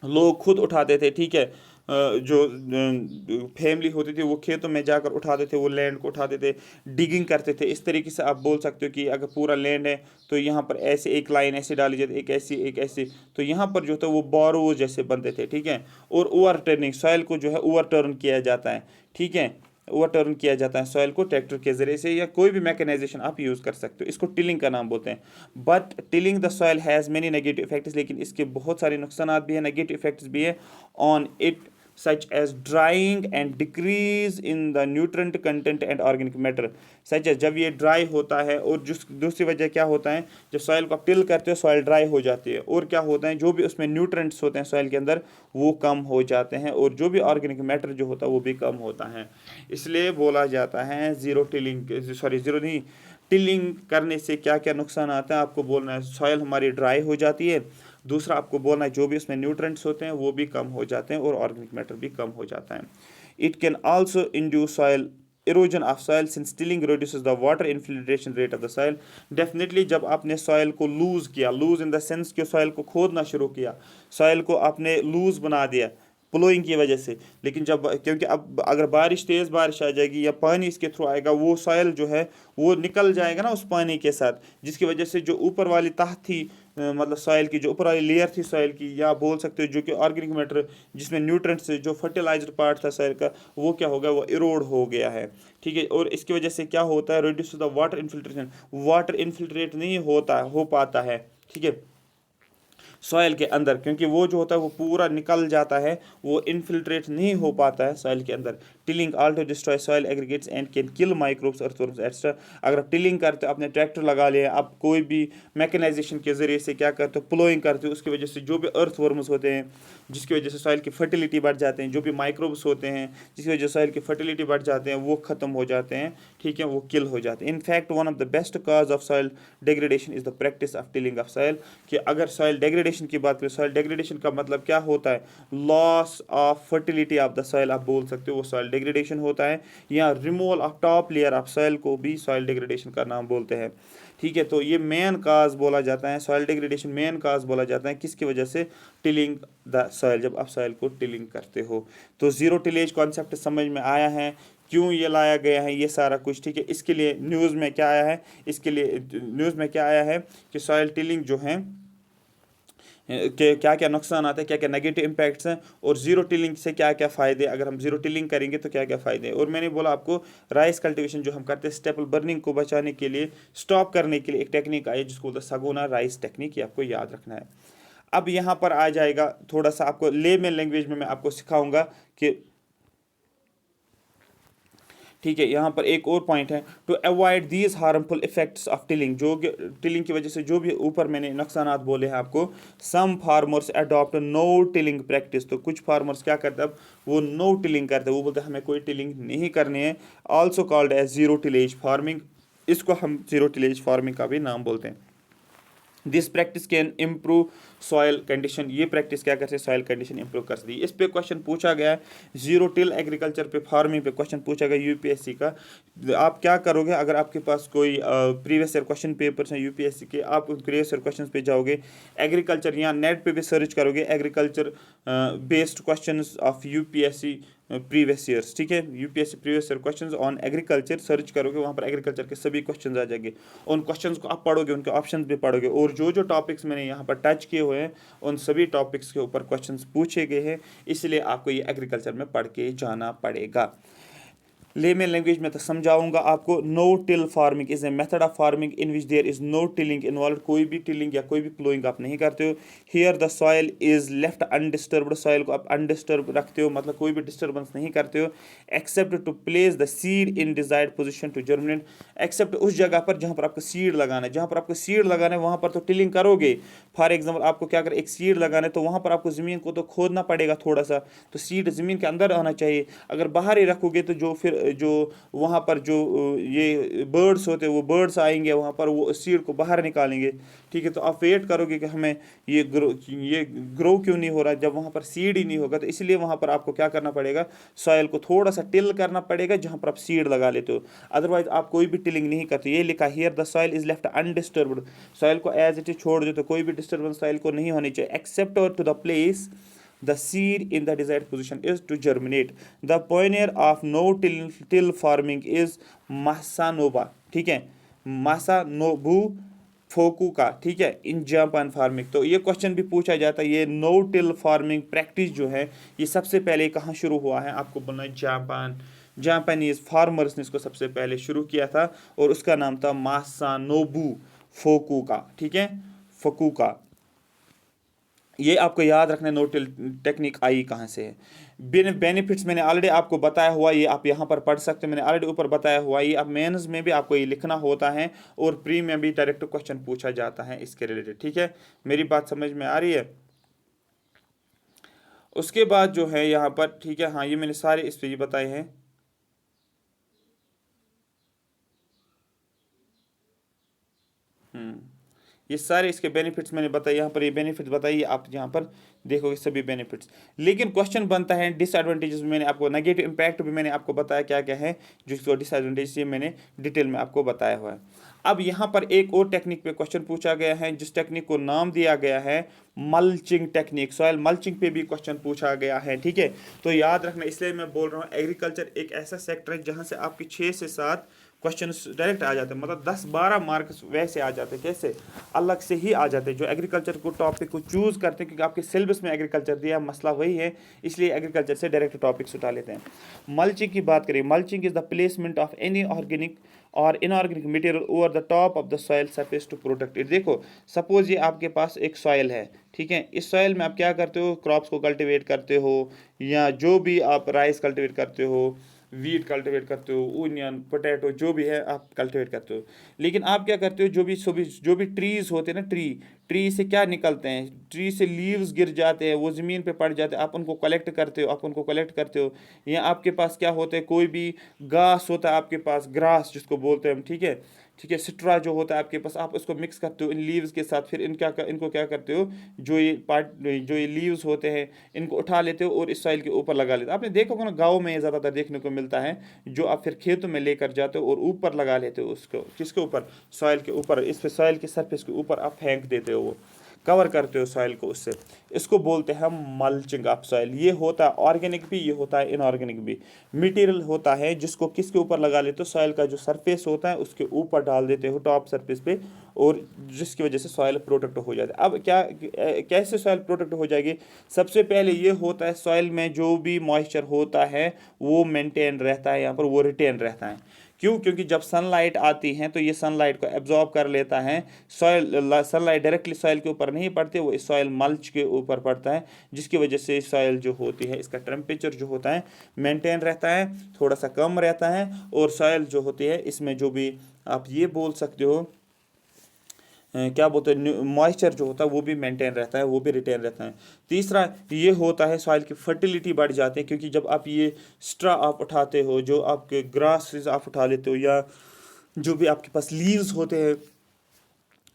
लोग खुद उठाते थे, ठीक है, जो फैमिली होती थी वो खेतों में जाकर उठाते थे, वो लैंड को उठाते थे, डिगिंग करते थे। इस तरीके से आप बोल सकते हो कि अगर पूरा लैंड है तो यहाँ पर ऐसे एक लाइन ऐसे डाली जाती, एक ऐसी, तो यहाँ पर जो था वो बोरो जैसे बनते थे, ठीक है। और ओवर टर्निंग, सॉइल को जो है ओवर टर्न किया जाता है, ठीक है, ओवर टर्न किया जाता है सॉइल को ट्रैक्टर के जरिए से, या कोई भी मैकेनाइजेशन आप यूज़ कर सकते हो, इसको टिलिंग का नाम बोलते हैं। But tilling the soil has many negative effects, लेकिन इसके बहुत सारे नुकसान भी हैं, नेगेटिव इफेक्ट्स भी है on it, such as drying and decrease in the nutrient content and organic matter, such as जब ये ड्राई होता है, और जिस दूसरी वजह क्या होता है, जब सॉइल को टिल करते हो सॉइल ड्राई हो जाती है, और क्या होता है जो भी उसमें न्यूट्रेंट्स होते हैं सॉइल के अंदर वो कम हो जाते हैं, और जो भी ऑर्गेनिक मैटर जो होता है वो भी कम होता है। इसलिए बोला जाता है ज़ीरो टिलिंग, सॉरी ज़ीरो नहीं, टिलिंग करने से क्या क्या नुकसान आता है आपको बोलना है, सॉइल हमारी ड्राई हो जाती है, दूसरा आपको बोलना है जो भी उसमें न्यूट्रेंट्स होते हैं वो भी कम हो जाते हैं, और ऑर्गेनिक मैटर भी कम हो जाता है। It can also induce soil erosion of soil since tilling reduces the water infiltration rate of the soil. Definitely जब आपने सॉइल को लूज़ किया, लूज़ इन द सेंस कि सॉइल को खोदना शुरू किया, सॉइल को आपने लूज़ बना दिया, प्लोइंग की वजह से। लेकिन जब, क्योंकि अब अगर तेज़ बारिश आ जाएगी या पानी इसके थ्रू आएगा, वो सॉइल जो है वो निकल जाएगा ना उस पानी के साथ, जिसकी वजह से जो ऊपर वाली तह थी, मतलब सॉइल की जो ऊपर वाली लेयर थी सॉइल की, या बोल सकते हो जो कि ऑर्गेनिक मैटर जिसमें न्यूट्रेंट्स जो फर्टिलाइज्ड पार्ट था सॉइल का, वो क्या हो गया, वो इरोड हो गया है। ठीक है, और इसकी वजह से क्या होता है, reduce the water infiltration, water infiltrate नहीं हो पाता है। ठीक है, सॉइल के अंदर, क्योंकि वो जो होता है वो पूरा निकल जाता है, वो इन्फिल्ट्रेट नहीं हो पाता है सॉइल के अंदर। Tilling also destroy soil aggregates and can kill microbes, earthworms extra. अगर आप टिलिंग करते हो, आपने ट्रैक्टर लगा लिया, आप कोई भी मैकेनाइजेशन के ज़रिए से क्या करते हो, प्लोइंग करते हो, उसकी वजह से जो भी अर्थवर्म्स होते हैं, जिसकी वजह से सॉइल की फर्टिलिटी बढ़ जाते हैं, जो भी माइक्रोब्स होते हैं जिसकी वजह से सॉइल की फर्टिलिटी बढ़ जाते हैं, वो ख़त्म हो जाते हैं। ठीक है, वो किल हो जाते हैं। In fact one of the best cause of soil degradation is the practice of tilling of soil. कि अगर सॉइल डिग्रेडेशन की बात करें, सॉइल डिग्रेडेशन का मतलब क्या होता है, loss of fertility of the soil, आप बोल सकते हो वो सॉइल डिग्रेडेशन होता है, या removal of top layer of soil को भी सॉइल डिग्रेडेशन का नाम बोलते हैं। ठीक है, तो ये मेन काज बोला जाता है, सॉइल डिग्रेडेशन मेन काज बोला जाता है, किसकी वजह से, टिलिंग द सॉइल, जब आप सॉइल को टिलिंग करते हो। तो ज़ीरो टिलेज कॉन्सेप्ट समझ में आया है, क्यों ये लाया गया है, ये सारा कुछ। ठीक है, इसके लिए न्यूज़ में क्या आया है, इसके लिए न्यूज़ में क्या आया है कि सॉइल टिलिंग जो है के क्या क्या नुकसान आते हैं, क्या क्या नेगेटिव इम्पैक्ट्स हैं, और ज़ीरो टिलिंग से क्या क्या फ़ायदे, अगर हम ज़ीरो टिलिंग करेंगे तो क्या क्या फ़ायदे हैं। और मैंने बोला आपको राइस कल्टीवेशन जो हम करते हैं स्टेपल बर्निंग को बचाने के लिए, स्टॉप करने के लिए एक टेक्निक आई जिसको बोलते हैं सगोना राइस टेक्निक, ये आपको याद रखना है। अब यहाँ पर आ जाएगा थोड़ा सा आपको लेमन लैंग्वेज में मैं आपको सिखाऊंगा कि, ठीक है, यहाँ पर एक और पॉइंट है, to avoid these harmful effects of tilling, जो टिलिंग की वजह से जो भी ऊपर मैंने नुकसानात बोले हैं आपको, some farmers adopt no tilling practice. तो कुछ फार्मर्स क्या करते हैं, अब वो नो टिलिंग करते हैं, वो बोलते हैं हमें कोई टिलिंग नहीं करनी है, also called as zero tillage farming, इसको हम जीरो टिलेज फार्मिंग का भी नाम बोलते हैं। This practice can improve soil condition, ये प्रैक्टिस क्या करते हैं, सॉयल कंडीशन इंप्रूव कर सकती है। इस पे क्वेश्चन पूछा गया है, जीरो टिल एग्रीकल्चर पे, फार्मिंग पे क्वेश्चन पूछा गया यूपीएससी का। आप क्या करोगे, अगर आपके पास कोई प्रीवियस ईयर क्वेश्चन पेपर्स हैं यूपीएससी के, आप उन प्रीवियस ईयर क्वेश्चन पे जाओगे, एग्रीकल्चर या नेट पे भी सर्च करोगे agriculture based question of UPSC previous years. ठीक है, UPSC previous year questions on agriculture search करोगे, वहाँ पर एग्रीकल्चर के सभी क्वेश्चंस आ जाएंगे। उन क्वेश्चंस को आप पढ़ोगे, उनके ऑप्शंस भी पढ़ोगे, और जो जो टॉपिक्स मैंने यहाँ पर टच किए हुए हैं उन सभी टॉपिक्स के ऊपर क्वेश्चंस पूछे गए हैं, इसलिए आपको ये एग्रीकल्चर में पढ़ के जाना पड़ेगा। लेमन लैंग्वेज में तो समझाऊंगा आपको, no till farming is a method of farming in which there is no tilling involve, कोई भी टिलिंग या कोई भी प्लोइंग आप नहीं करते हो। Here the soil is left undisturbed, soil को आप अनडिस्टर्ब रखते हो, मतलब कोई भी डिस्टर्बेंस नहीं करते हो, except to place the seed in desired position to germinate, except उस जगह पर जहाँ पर आपको सीड लगाना है, जहाँ पर आपको सीड लगाना है वहाँ पर तो टिलिंग करोगे। फॉर एग्जाम्पल आपको क्या करें, एक सीड लगाना है तो वहाँ पर आपको ज़मीन को तो खोदना पड़ेगा थोड़ा सा, तो सीड ज़मीन के अंदर आना चाहिए। अगर बाहर ही रखोगे तो जो फिर जो वहाँ पर जो ये बर्ड्स होते हैं, वो बर्ड्स आएंगे वहाँ पर, वो सीड को बाहर निकालेंगे। ठीक है, तो आप वेट करोगे कि हमें ये ग्रो क्यों नहीं हो रहा, जब वहाँ पर सीड ही नहीं होगा, तो इसलिए वहाँ पर आपको क्या करना पड़ेगा, सॉइल को थोड़ा सा टिल करना पड़ेगा जहाँ पर आप सीड लगा लेते हो, अदरवाइज आप कोई भी टिलिंग नहीं करते। ये लिखा here the soil is left undisturbed, soil को एज इट इज छोड़ दो, तो कोई भी डिस्टर्बेंस सॉइल को नहीं होनी चाहिए, except to the place the seed in the desired position is to germinate. The pioneer of no-till farming is Masanobu, ठीक है, मासानोबू फोकुका, ठीक है, इन जापान फार्मिंग। तो ये क्वेश्चन भी पूछा जाता है, ये नो टिल फार्मिंग प्रैक्टिस जो है ये सबसे पहले कहाँ शुरू हुआ है, आपको बोलना है जापान, जापानीज फार्मर्स ने इसको सबसे पहले शुरू किया था, और उसका नाम था मासानोबू फोकुका। ठीक है, फकुका, ये आपको याद रखना है, नो टिल टेक्निक आई कहाँ से है। बेनिफिट्स मैंने ऑलरेडी आपको बताया हुआ, ये आप यहाँ पर पढ़ सकते हैं, मैंने ऑलरेडी ऊपर बताया हुआ, ये अब मेंस में भी आपको ये लिखना होता है, और प्री में भी डायरेक्ट क्वेश्चन पूछा जाता है इसके रिलेटेड। ठीक है, मेरी बात समझ में आ रही है। उसके बाद जो है यहाँ पर, ठीक है, हाँ ये मैंने सारे इस पर ये बताए हैं। ये सारे इसके बेनिफिट्स मैंने बताए, यहाँ पर ये बेनिफिट्स बताइए, आप यहाँ पर देखोगे सभी बेनिफिट्स। लेकिन क्वेश्चन बनता है डिसएडवांटेजेस में, मैंने आपको नेगेटिव इम्पैक्ट भी मैंने आपको बताया क्या क्या है, जिसको डिसएडवांटेज ये मैंने डिटेल में आपको बताया हुआ है। अब यहाँ पर एक और टेक्निक पे क्वेश्चन पूछा गया है, जिस टेक्निक को नाम दिया गया है मल्चिंग टेक्निक। सॉइल मल्चिंग पे भी क्वेश्चन पूछा गया है, ठीक है। तो याद रखना, इसलिए मैं बोल रहा हूँ एग्रीकल्चर एक ऐसा सेक्टर है जहाँ से आपके 6 से 7 क्वेश्चन डायरेक्ट आ जाते हैं, मतलब 10-12 मार्क्स वैसे आ जाते हैं, कैसे अलग से ही आ जाते हैं। जो एग्रीकल्चर को टॉपिक को चूज करते हैं, क्योंकि आपके सिलेबस में एग्रीकल्चर दिया, मसला वही है, इसलिए एग्रीकल्चर से डायरेक्ट टॉपिक्स उठा लेते हैं। मल्चिंग की बात करें, mulching is the placement of any organic और inorganic material over the top of the soil surface to protect it. देखो सपोज ये आपके पास एक सॉइल है, ठीक है, इस सॉइल में आप क्या करते हो, क्रॉप्स को कल्टीवेट करते हो, या जो भी आप राइस कल्टीवेट करते हो, वीट कल्टीवेट करते हो, ओनियन, पोटैटो, जो भी है आप कल्टीवेट करते हो। लेकिन आप क्या करते हो, जो भी ट्रीज होते हैं ना, ट्री से क्या निकलते हैं, ट्री से लीव्स गिर जाते हैं, वो ज़मीन पे पड़ जाते हैं, आप उनको कलेक्ट करते हो। या आपके पास क्या होता है, कोई भी घास होता है आपके पास, ग्रास जिसको बोलते हैं हम, ठीक है, सिट्रा जो होता है आपके पास, आप उसको मिक्स करते हो इन लीव्स के साथ, फिर इनको क्या करते हो, जो ये लीव्स होते हैं इनको उठा लेते हो और इस सॉइल के ऊपर लगा लेते हो। आपने देखा होगा ना, गाँव में ज़्यादातर देखने को मिलता है, जो आप फिर खेतों में लेकर जाते हो और ऊपर लगा लेते हो उसको, किसके ऊपर, सॉइल के ऊपर, इस पे सॉइल के सरफेस के ऊपर आप फेंक देते हो, वो कवर करते हो सॉइल को उससे। इसको बोलते हैं हम मल्चिंग ऑफ सॉइल। ये होता है ऑर्गेनिक भी, ये होता है इनऑर्गेनिक भी। मटेरियल होता है जिसको किसके ऊपर लगा लेते हो, सॉइल का जो सरफेस होता है उसके ऊपर डाल देते हो, टॉप सरफेस पे, और जिसकी वजह से सॉइल प्रोटेक्ट हो जाता है। अब कैसे सॉइल प्रोटेक्ट हो जाएगी, सबसे पहले ये होता है सॉइल में जो भी मॉइस्चर होता है वो मेंटेन रहता है, यहाँ पर वो रिटेन रहता है। क्यों, क्योंकि जब सनलाइट आती है तो ये सनलाइट को एब्जॉर्ब कर लेता है। सनलाइट डायरेक्टली सॉइल के ऊपर नहीं पड़ती, वो इस सॉइल मल्च के ऊपर पड़ता है, जिसकी वजह से सॉइल जो होती है इसका टेम्परेचर जो होता है मेंटेन रहता है, थोड़ा सा कम रहता है, और सॉइल जो होती है इसमें जो भी आप ये बोल सकते हो क्या बोलते हैं, मॉइस्चर जो होता है वो भी मेंटेन रहता है, वो भी रिटेन रहता है। तीसरा ये होता है सॉइल की फर्टिलिटी बढ़ जाती है, क्योंकि जब आप ये स्ट्रा आप उठाते हो, जो आपके ग्रास आप उठा लेते हो, या जो भी आपके पास लीव्स होते हैं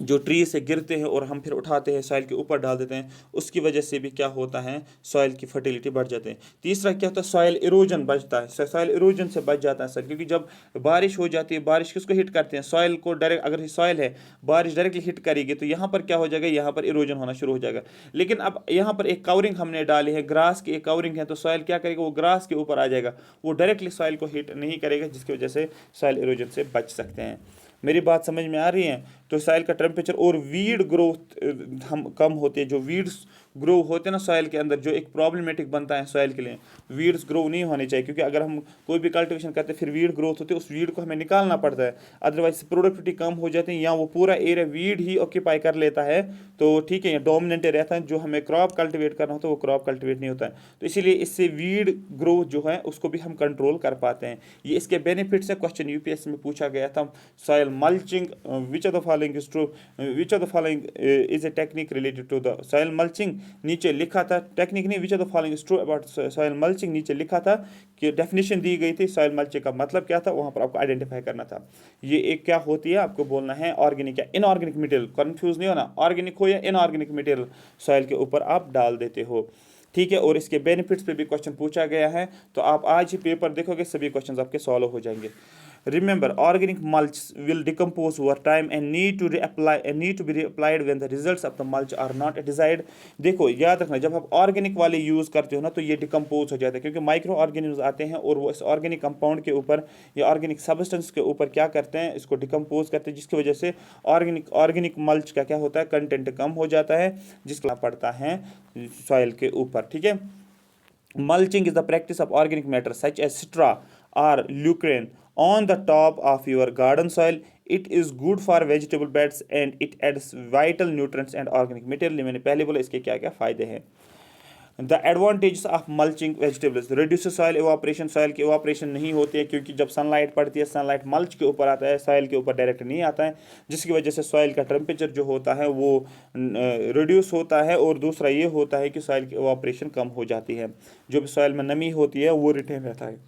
जो ट्री से गिरते हैं और हम फिर उठाते हैं सॉइल के ऊपर डाल देते हैं, उसकी वजह से भी क्या होता है, सॉइल की फर्टिलिटी बढ़ जाती है। तीसरा क्या होता है, सॉइल इरोजन बचता है, सॉइल इरोजन से बच जाता है सर, क्योंकि जब बारिश हो जाती है, बारिश किसको हिट करते हैं, सॉइल को डायरेक्ट, अगर सॉइल है बारिश डायरेक्टली हिट करेगी तो यहाँ पर क्या हो जाएगा, यहाँ पर इरोजन होना शुरू हो जाएगा। लेकिन अब यहाँ पर एक कवरिंग हमने डाली है, ग्रास की एक कवरिंग है, तो सॉइल क्या करेगा, वो ग्रास के ऊपर आ जाएगा, वो डायरेक्टली सॉइल को हिट नहीं करेगा, जिसकी वजह से सॉइल इरोजन से बच सकते हैं। मेरी बात समझ में आ रही है। तो सॉइल का टेम्परेचर और वीड ग्रोथ हम कम होते हैं, जो वीड्स ग्रो होते हैं ना सॉइल के अंदर, जो एक प्रॉब्लमेटिक बनता है सॉइल के लिए, वीड्स ग्रो नहीं होने चाहिए, क्योंकि अगर हम कोई भी कल्टीवेशन करते हैं फिर वीड ग्रोथ होती है, उस वीड को हमें निकालना पड़ता है, अदरवाइज प्रोडक्टिविटी कम हो जाती है, या वो पूरा एरिया वीड ही ऑक्यूपाई कर लेता है, तो ठीक है, डोमिनेंट रहता है, जो हमें क्रॉप कल्टीवेट करना होता है वो क्रॉप कल्टीवेट नहीं होता है। तो इसीलिए इससे वीड ग्रोथ जो है उसको भी हम कंट्रोल कर पाते हैं। ये इसके बेनिफिट्स है, क्वेश्चन यूपीएससी में पूछा गया था। Soil mulching, which of the following is true, which of the following is a technique related to the soil mulching, नीचे लिखा था, टेक्निक नहीं, which of the following is true about soil mulching, नीचे लिखा था कि डेफिनेशन दी गई थी, सॉइल मल्चिंग का मतलब क्या था, वहां पर आपको आइडेंटिफाई करना था। ये एक क्या होती है आपको बोलना है, ऑर्गेनिक या इनऑर्गेनिक मटेरियल, कंफ्यूज नहीं होना, ऑर्गेनिक हो या इनऑर्गेनिक मटेरियल सॉइल के ऊपर आप डाल देते हो, ठीक है। और इसके बेनिफिट्स पे भी क्वेश्चन पूछा गया है, तो आप आज ही पेपर देखोगे सभी क्वेश्चंस आपके सॉल्व हो जाएंगे। Remember, organic mulch will decompose over time and need to be reapplied when the results of the mulch are not desired। देखो याद रखना, जब आप ऑर्गेनिक वाले यूज़ करते हो ना तो ये डिकम्पोज हो जाता है, क्योंकि माइक्रो ऑर्गेनिज्म आते हैं और वो इस ऑर्गेनिक कंपाउंड के ऊपर या ऑर्गेनिक सब्सटेंस के ऊपर क्या करते हैं, इसको डिकम्पोज करते हैं, जिसकी वजह से ऑर्गेनिक मल्च का क्या होता है, कंटेंट कम हो जाता है, जिसका पड़ता है सॉइल के ऊपर, ठीक है। Mulching is the practice of organic matter such as straw or lucerne on the top of your garden soil. It is good for vegetable beds and it adds vital nutrients and organic material। मैंने पहले बोला इसके क्या क्या फायदे हैं। The advantages of mulching vegetables, reduce soil evaporation, soil की evaporation नहीं होती है, क्योंकि जब सनलाइट पड़ती है, सनलाइट मल्च के ऊपर आता है, सॉइल के ऊपर डायरेक्ट नहीं आता है, जिसकी वजह से सॉइल का टेम्परेचर जो होता है वो रिड्यूस होता है। और दूसरा ये होता है कि सॉइल की इवापोरेशन कम हो जाती है, जो भी सॉइल में नमी होती है वो रिटेन रहता है।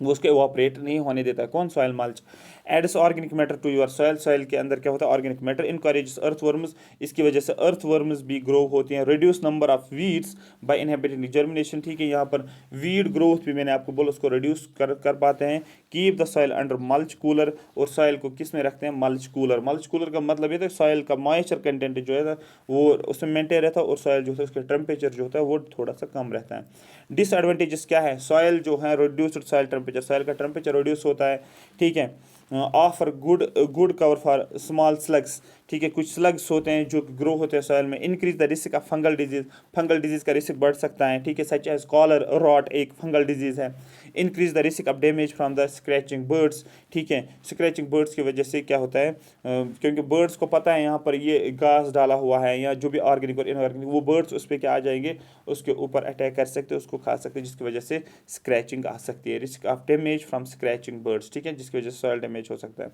वो उसको इवापरेट नहीं होने देता है। कौन? Soil mulch. Adds organic matter to your soil, soil के अंदर क्या होता है? Organic matter. इनकरेजेस अर्थवर्म्स, इसकी वजह से अर्थवर्म्स भी ग्रो होती हैं। Reduce number of weeds by inhibiting germination, ठीक है, यहाँ पर वीड ग्रोथ भी मैंने आपको बोला उसको रिड्यूस कर पाते हैं। Keep the soil under mulch cooler, और सॉइल को किस में रखते हैं? Mulch cooler. मल्च कूलर का मतलब ये था सॉइल का मॉइस्चर कंटेंट जो है वो उसमें मेंटेन रहता है, और सॉइल जो है उसका टेम्परेचर जो होता है वो थोड़ा सा कम रहता है। डिसएडवांटेजेस क्या है? सॉइल जो है रिड्यूस्ड सॉइल टेम्परेचर, सॉइल का टेम्परेचर रिड्यूस होता है, ठीक है। Offer good cover for small slugs, ठीक है, कुछ स्लग्स होते हैं जो ग्रो होते हैं सॉइल में। Increase the risk of fungal disease, fungal disease का रिस्क बढ़ सकता है, ठीक है, सच एज कॉलर रॉट एक फंगल डिजीज है। Increase the risk of damage from the scratching birds, ठीक है, स्क्रैचिंग बर्ड्स की वजह से क्या होता है, क्योंकि बर्ड्स को पता है यहाँ पर ये घास डाला हुआ है या जो भी ऑर्गेनिक और इनऑर्गेनिक, वो बर्ड्स उस पर क्या आ जाएंगे, उसके ऊपर अटैक कर सकते हैं, उसको खा सकते हैं, जिसकी वजह से स्क्रैचिंग आ सकती है। Risk of damage from scratching birds, ठीक है, जिसकी वजह से सॉइल डैमेज हो सकता है।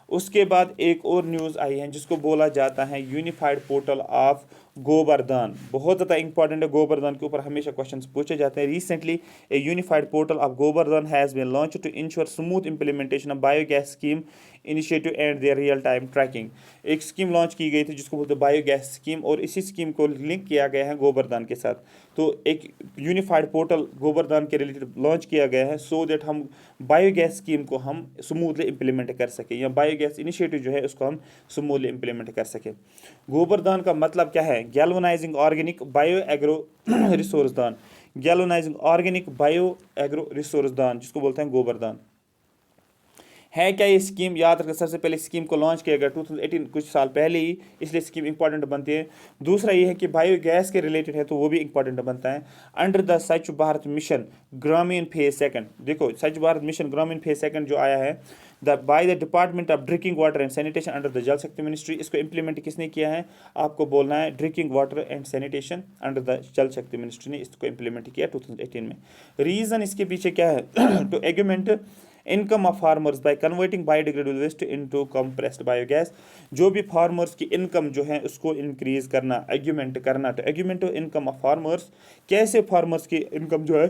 उसके बाद एक और न्यूज़ आई है जिसको बोला जाता है यूनिफाइड पोर्टल ऑफ गोबर्धन। बहुत ज़्यादा इंपॉर्टेंट है, गोबर्धन के ऊपर हमेशा क्वेश्चंस पूछे जाते हैं। Recently a unified portal of Gobardhan has been launch to ensure smooth implementation of biogas scheme initiative and their real time tracking. एक स्कीम लॉन्च की गई थी जिसको बोलते हैं बायोगैस स्कीम, और इसी स्कीम को लिंक किया गया है गोबर्धन के साथ। तो एक यूनिफाइड पोर्टल गोबर्धन के रिलेटेड लॉन्च किया गया है सो दैट हम बायोगैस स्कीम को हम स्मूथली इंप्लीमेंट कर सकें, या बायोगैस इनिशिएटिव जो है उसको हम स्मूथली इंप्लीमेंट कर सकें। गोबर्धन का मतलब क्या है? Galvanizing organic bio agro resource Dhan. Galvanizing organic bio agro resource Dhan जिसको बोलते हैं गोबर्धन। है क्या ये स्कीम? याद रखना, सबसे पहले स्कीम को लॉन्च किया गया 2018, कुछ साल पहले ही, इसलिए स्कीम इंपॉर्टेंट बनती है। दूसरा ये है कि बायोगैस के रिलेटेड है तो वो भी इंपॉर्टेंट बनता है। अंडर द स्वच्छ भारत मिशन ग्रामीण फेज सेकंड, देखो स्वच्छ भारत मिशन ग्रामीण फेज सेकंड जो आया है by the department of drinking water and sanitation under the जल शक्ति मिनिस्ट्री, इसको इंप्लीमेंट किसने किया है? आपको बोलना है drinking water and sanitation under the जल शक्ति मिनिस्ट्री ने इसको इंप्लीमेंट किया 2018 में। रीज़न इसके पीछे क्या है? To augment income of farmers by converting biodegradable waste into compressed biogas. जो भी फार्मर्स की इनकम जो है उसको इंक्रीज करना, एग्यूमेंट करना। तो एग्यूमेंट इनकम ऑफ फार्मर्स, कैसे फार्मर्स की इनकम जो है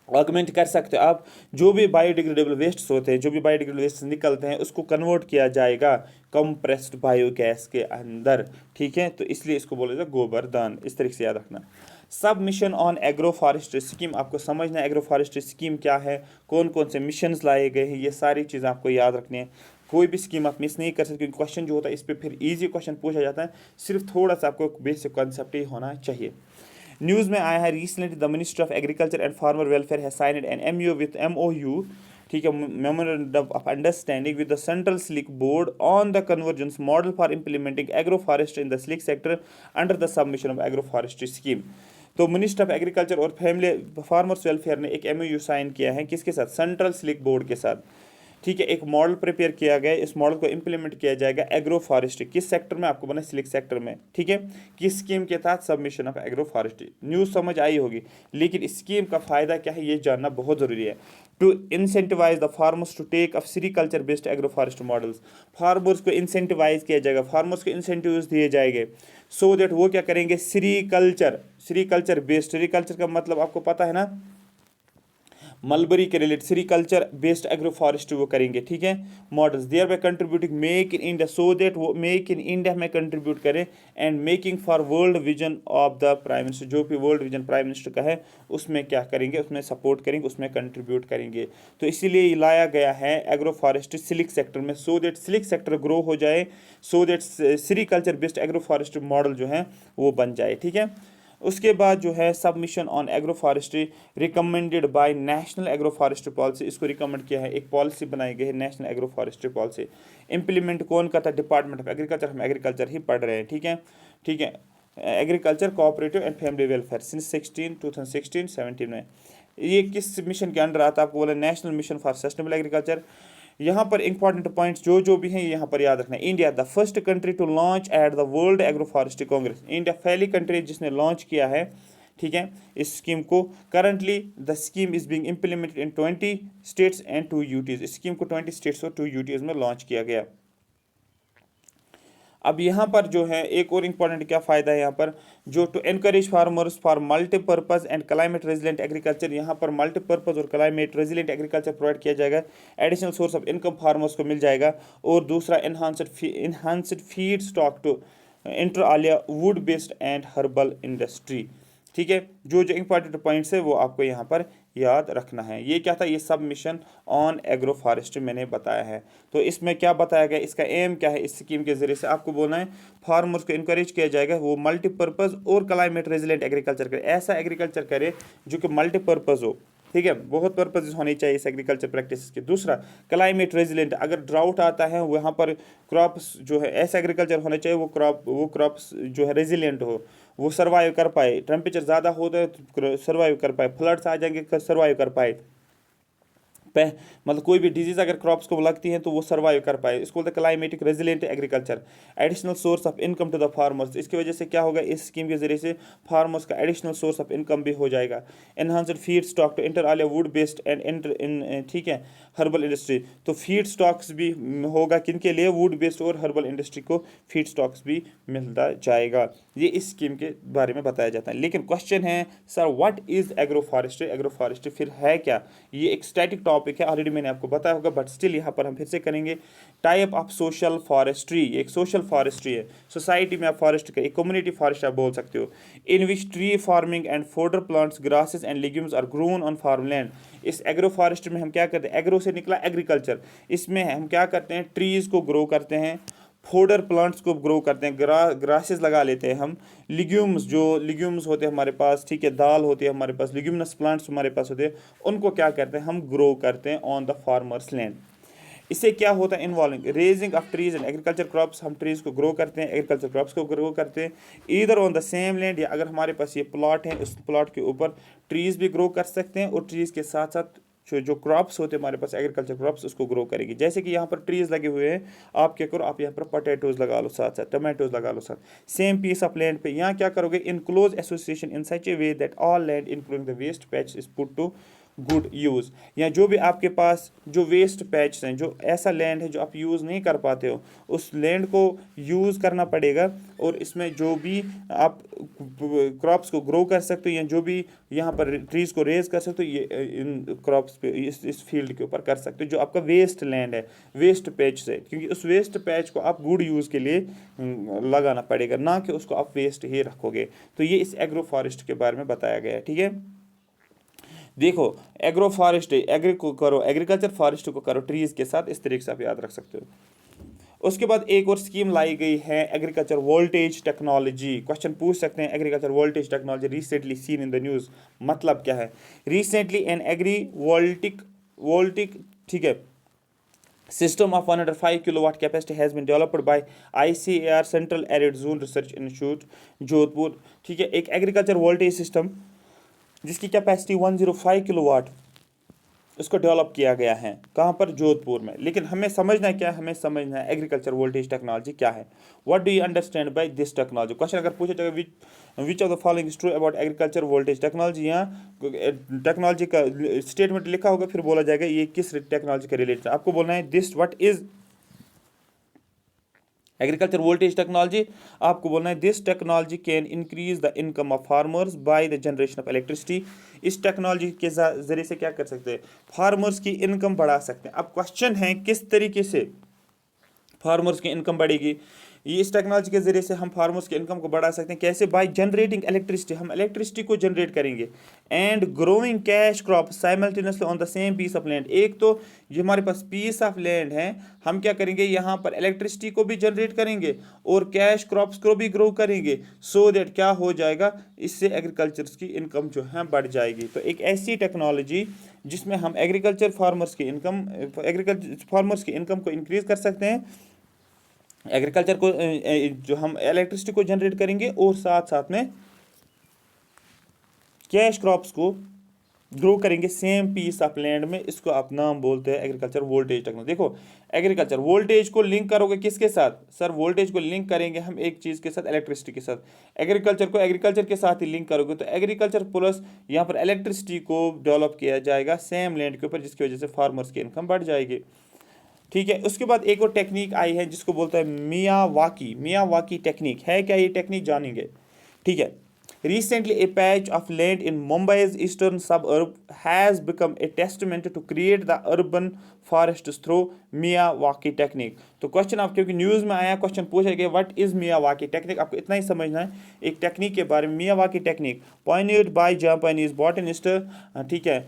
ऑगमेंट कर सकते हो आप? जो भी बायोडिग्रेडेबल वेस्ट होते हैं, जो भी बायोडिग्रेडेबल वेस्ट निकलते हैं उसको कन्वर्ट किया जाएगा कंप्रेस्ड बायोगैस के अंदर, ठीक है। तो इसलिए इसको बोला जाता है गोबर्धन, इस तरीके से याद रखना। सब mission on agro forestry scheme, आपको समझना है एग्रो फॉरेस्ट्री स्कीम क्या है, कौन कौन से मिशंस लाए गए हैं, ये सारी चीज़ें आपको याद रखनी है। कोई भी स्कीम आप मिस नहीं कर सकते, क्योंकि क्वेश्चन जो होता है इस पर फिर इजी क्वेश्चन पूछा जाता है, सिर्फ थोड़ा सा आपको बेसिक कॉन्सेप्ट ही होना चाहिए। न्यूज़ में आया है recently the minister of agriculture and farmer welfare has signed an MoU with MoU, ठीक है, memorandum of understanding with the central silk board on the convergence model for implementing agroforestry in the silk sector under the submission of agroforestry scheme. तो minister of agriculture और family farmers welfare ने एक MOU sign किया है, किसके साथ? Central silk board के साथ, ठीक है। एक मॉडल प्रिपेयर किया गया है, इस मॉडल को इंप्लीमेंट किया जाएगा एग्रो फॉरेस्ट्री, किस सेक्टर में? आपको बना सिलेक्ट सेक्टर में, ठीक है। किस स्कीम के तहत? Submission of agro forestry. News समझ आई होगी, लेकिन इस स्कीम का फायदा क्या है ये जानना बहुत ज़रूरी है। To incentivise the farmers to take up sericulture based agro forest models, farmers को इंसेंटिवाइज किया जाएगा, फार्मर्स को इंसेंटिव्स दिए जाएंगे सो दैट वो क्या करेंगे? सेरीकल्चर बेस्ड, सेरीकल्चर का मतलब आपको पता है ना, मलबरी के related sericulture based agroforestry वो करेंगे, ठीक है। Models thereby contributing make in India, so that वो मेक इन इंडिया में कंट्रीब्यूट करें, and making for world vision of the prime minister, जो भी वर्ल्ड विजन प्राइम मिनिस्टर का है उसमें क्या करेंगे? उसमें सपोर्ट करेंगे, उसमें कंट्रीब्यूट करेंगे। तो इसीलिए लाया गया है एग्रो फॉरेस्ट्री सिलिक सेक्टर में, सो दैट सिलिक सेक्टर ग्रो हो जाए, so that sericulture based agro forestry model जो है वो बन जाए, ठीक है। उसके बाद जो है submission on agro forestry recommended by national agro forestry policy, इसको रिकमेंड किया है, एक पॉलिसी बनाई गई है national agro forestry policy. Implement कौन का था? डिपार्टमेंट ऑफ एग्रीकल्चर, हम एग्रीकल्चर ही पढ़ रहे हैं, ठीक है, ठीक है। Agriculture cooperative and family welfare since 2016-17 में। ये किस मिशन के अंडर आता है? आपको बोला national mission for sustainable agriculture. यहाँ पर इंपॉर्टेंट पॉइंट्स जो भी हैं यहाँ पर याद रखना है। India the first country to launch at the world agroforestry congress, India पहली कंट्री जिसने लॉन्च किया है, ठीक है, इस स्कीम को। Currently the scheme is being implemented in 20 states and 2 UTs, इस स्कीम को 20 स्टेट्स और 2 यूटीज में लॉन्च किया गया। अब यहाँ पर जो है एक और इम्पॉर्टेंट क्या फ़ायदा है यहाँ पर, जो to encourage farmers for multipurpose and climate resilient agriculture, यहाँ पर मल्टीपर्पज़ और क्लाइमेट रेजिलेंट एग्रीकल्चर प्रोवाइड किया जाएगा, additional source of income farmers को मिल जाएगा। और दूसरा enhanced feed stock to inter alia wood based and herbal industry. ठीक है, जो जो इंपॉर्टेंट पॉइंट्स है वो आपको यहाँ पर याद रखना है। ये क्या था, ये सब मिशन ऑन एग्रो फॉरेस्ट्री मैंने बताया है। तो इसमें क्या बताया गया, इसका एम क्या है, इस स्कीम के जरिए से आपको बोलना है फार्मर्स को इनकरेज किया जाएगा वो मल्टीपर्पज़ और क्लाइमेट रेजिलेंट एग्रीकल्चर करे, ऐसा एग्रीकल्चर करे जो कि मल्टीपर्पज़ हो। ठीक है, बहुत पर्पजेस होनी चाहिए इस एग्रीकल्चर प्रैक्टिस के। दूसरा क्लाइमेट रेजिलेंट, अगर ड्राउट आता है वहाँ पर क्रॉप्स जो है, ऐसा एग्रीकल्चर होना चाहिए वो क्रॉप्स जो है रेजिलेंट हो, वो सर्वाइव कर पाए, टेम्परेचर ज़्यादा हो तो सर्वाइव कर पाए, फ्लड्स आ जाएंगे सर्वाइव कर पाए, मतलब कोई भी डिजीज़ अगर क्रॉप्स को लगती है तो वो सर्वाइव कर पाए, इसको बोलते हैं climatic resilient agriculture. Additional source of income to the farmers, इसकी वजह से क्या होगा, इस स्कीम के जरिए से फार्मर्स का एडिशनल सोर्स ऑफ इनकम भी हो जाएगा। Enhanced feed stock to inter alia wood based and inter in, ठीक है, हर्बल इंडस्ट्री, तो फीड स्टॉक्स भी होगा किन के लिए, वुड बेस्ड और हर्बल इंडस्ट्री को फीड स्टॉक्स भी मिलता जाएगा। ये इस स्कीम के बारे में बताया जाता है। लेकिन क्वेश्चन है sir what is agro forestry, agro forestry फिर है क्या। ये एक स्टैटिक टॉपिक है, ऑलरेडी मैंने आपको बताया होगा, बट स्टिल यहाँ पर हम फिर से करेंगे। टाइप ऑफ सोशल फॉरेस्ट्री, एक सोशल फॉरेस्ट्री है, सोसाइटी में आप फॉरेस्ट का एक कम्युनिटी फॉरेस्ट आप बोल सकते हो, in which tree farming and fodder plants grasses and legumes are grown on farm land. इस एग्रो फॉरेस्ट्री में हम क्या करते हैं, एग्रो से निकला एग्रीकल्चर, इसमें हम क्या करते हैं, ट्रीज को ग्रो करते हैं, फोडर प्लांट्स को ग्रो करते हैं, ग्रासेस लगा लेते हैं हम, लिग्यूम्स जो लिग्यूम्स होते हैं हमारे पास, ठीक है, दाल होती है हमारे पास, लिग्यूमनस प्लांट्स हमारे पास होते हैं, उनको क्या करते हैं हम ग्रो करते हैं ऑन द फार्मर्स लैंड। इससे क्या होता है, involving raising of trees and agriculture crops, हम ट्रीज को ग्रो करते हैं, एग्रीकल्चर क्रॉप्स को ग्रो करते हैं, either on the same land, या अगर हमारे पास ये प्लॉट है उस प्लॉट के ऊपर ट्रीज भी ग्रो कर सकते हैं और ट्रीज के साथ साथ जो क्रॉप्स होते हैं हमारे पास एग्रीकल्चर क्रॉप्स उसको ग्रो करेगी। जैसे कि यहाँ पर ट्रीज लगे हुए हैं, आप क्या करो, आप यहाँ पर पोटैटोज लगा लो, साथ साथ टमाटोज लगा लो, साथ सेम पीस ऑफ लैंड पे यहाँ क्या करोगे, in close association in such a way that all land including the waste patch is put to good use. या जो भी आपके पास जो वेस्ट पैच हैं, जो ऐसा लैंड है जो आप यूज़ नहीं कर पाते हो, उस लैंड को यूज़ करना पड़ेगा और इसमें जो भी आप क्रॉप्स को ग्रो कर सकते हो या जो भी यहाँ पर ट्रीज़ को रेज कर सकते हो, ये इन क्रॉप्स पे इस फील्ड के ऊपर कर सकते हो जो आपका वेस्ट लैंड है, वेस्ट पैच से, क्योंकि उस वेस्ट पैच को आप गुड यूज़ के लिए लगाना पड़ेगा, ना कि उसको आप वेस्ट ही रखोगे। तो ये इस एग्रो फॉरेस्ट के बारे में बताया गया है। ठीक है, देखो एग्रो फॉरेस्ट एग्री को करो, एग्रीकल्चर फॉरेस्ट को करो ट्रीज के साथ, इस तरीके से आप याद रख सकते हो। उसके बाद एक और स्कीम लाई गई है एग्रीकल्चर वोल्टेज टेक्नोलॉजी। क्वेश्चन पूछ सकते हैं agriculture voltage technology recently seen in the news, मतलब क्या है, रिसेंटली एन एग्री वोल्टिक ठीक है system of 105 kilowatt capacity has been developed by ICAR Central Arid Zone Research Institute Jodhpur. ठीक है, एक एग्रीकल्चर वोल्टेज सिस्टम जिसकी कैपेसिटी 105 किलोवाट उसको डेवलप किया गया है, कहाँ पर, जोधपुर में। लेकिन हमें समझना क्या है, हमें समझना है एग्रीकल्चर वोल्टेज टेक्नोलॉजी क्या है, what do you understand by this technology. Question अगर पूछा जाएगा विच of the following is true about agriculture voltage technology, यहाँ टेक्नोलॉजी का स्टेटमेंट लिखा होगा, फिर बोला जाएगा ये किस टेक्नोलॉजी के रिलेटेड। आपको बोलना है this what is agriculture voltage technology, आपको बोलना है this technology can increase the income of farmers by the generation of electricity. इस टेक्नोलॉजी के जरिए से क्या कर सकते हैं, फार्मर्स की इनकम बढ़ा सकते हैं। अब क्वेश्चन है किस तरीके से फार्मर्स की इनकम बढ़ेगी, ये इस टेक्नोलॉजी के जरिए से हम फार्मर्स की इनकम को बढ़ा सकते हैं। कैसे, बाय जनरेटिंग इलेक्ट्रिसिटी, हम इलेक्ट्रिसिटी को जनरेट करेंगे, and growing cash crop simultaneously on the same piece of land. एक तो जो हमारे पास पीस ऑफ लैंड है, हम क्या करेंगे, यहाँ पर इलेक्ट्रिसिटी को भी जनरेट करेंगे और कैश क्रॉप्स को भी ग्रो करेंगे, सो दैट क्या हो जाएगा, इससे एग्रीकल्चर की इनकम जो है बढ़ जाएगी। तो एक ऐसी टेक्नोलॉजी जिसमें हम एग्रीकल्चर फार्मर्स की इनकम को इंक्रीज कर सकते हैं, एग्रीकल्चर को जो हम इलेक्ट्रिसिटी को जनरेट करेंगे और साथ साथ में कैश क्रॉप्स को ग्रो करेंगे सेम पीस ऑफ लैंड में। इसको आप नाम बोलते हैं एग्रीकल्चर वोल्टेज टेक्नोलॉजी। देखो एग्रीकल्चर वोल्टेज को लिंक करोगे किसके साथ, सर वोल्टेज को लिंक करेंगे हम एक चीज़ के साथ, इलेक्ट्रिसिटी के साथ। एग्रीकल्चर को एग्रीकल्चर के साथ ही लिंक करोगे तो एग्रीकल्चर प्लस यहाँ पर इलेक्ट्रिसिटी को डेवलप किया जाएगा सेम लैंड के ऊपर, जिसकी वजह से फार्मर्स की इनकम बढ़ जाएगी। ठीक है। उसके बाद एक और टेक्निक आई है जिसको बोलते हैं मियावाकी टेक्निक। है क्या ये टेक्निक, जानेंगे। ठीक है। Recently, a patch of land in Mumbai's eastern suburb has become a testament to create the urban forests through Miyawaki technique। तो क्वेश्चन आप, क्योंकि न्यूज़ में आया, क्वेश्चन पूछा गया व्हाट इज मियावाकी टेक्निक, आपको इतना ही समझना है एक टेक्निक के बारे में। Miyawaki technique pioneered by Japanese botanist, ठीक है,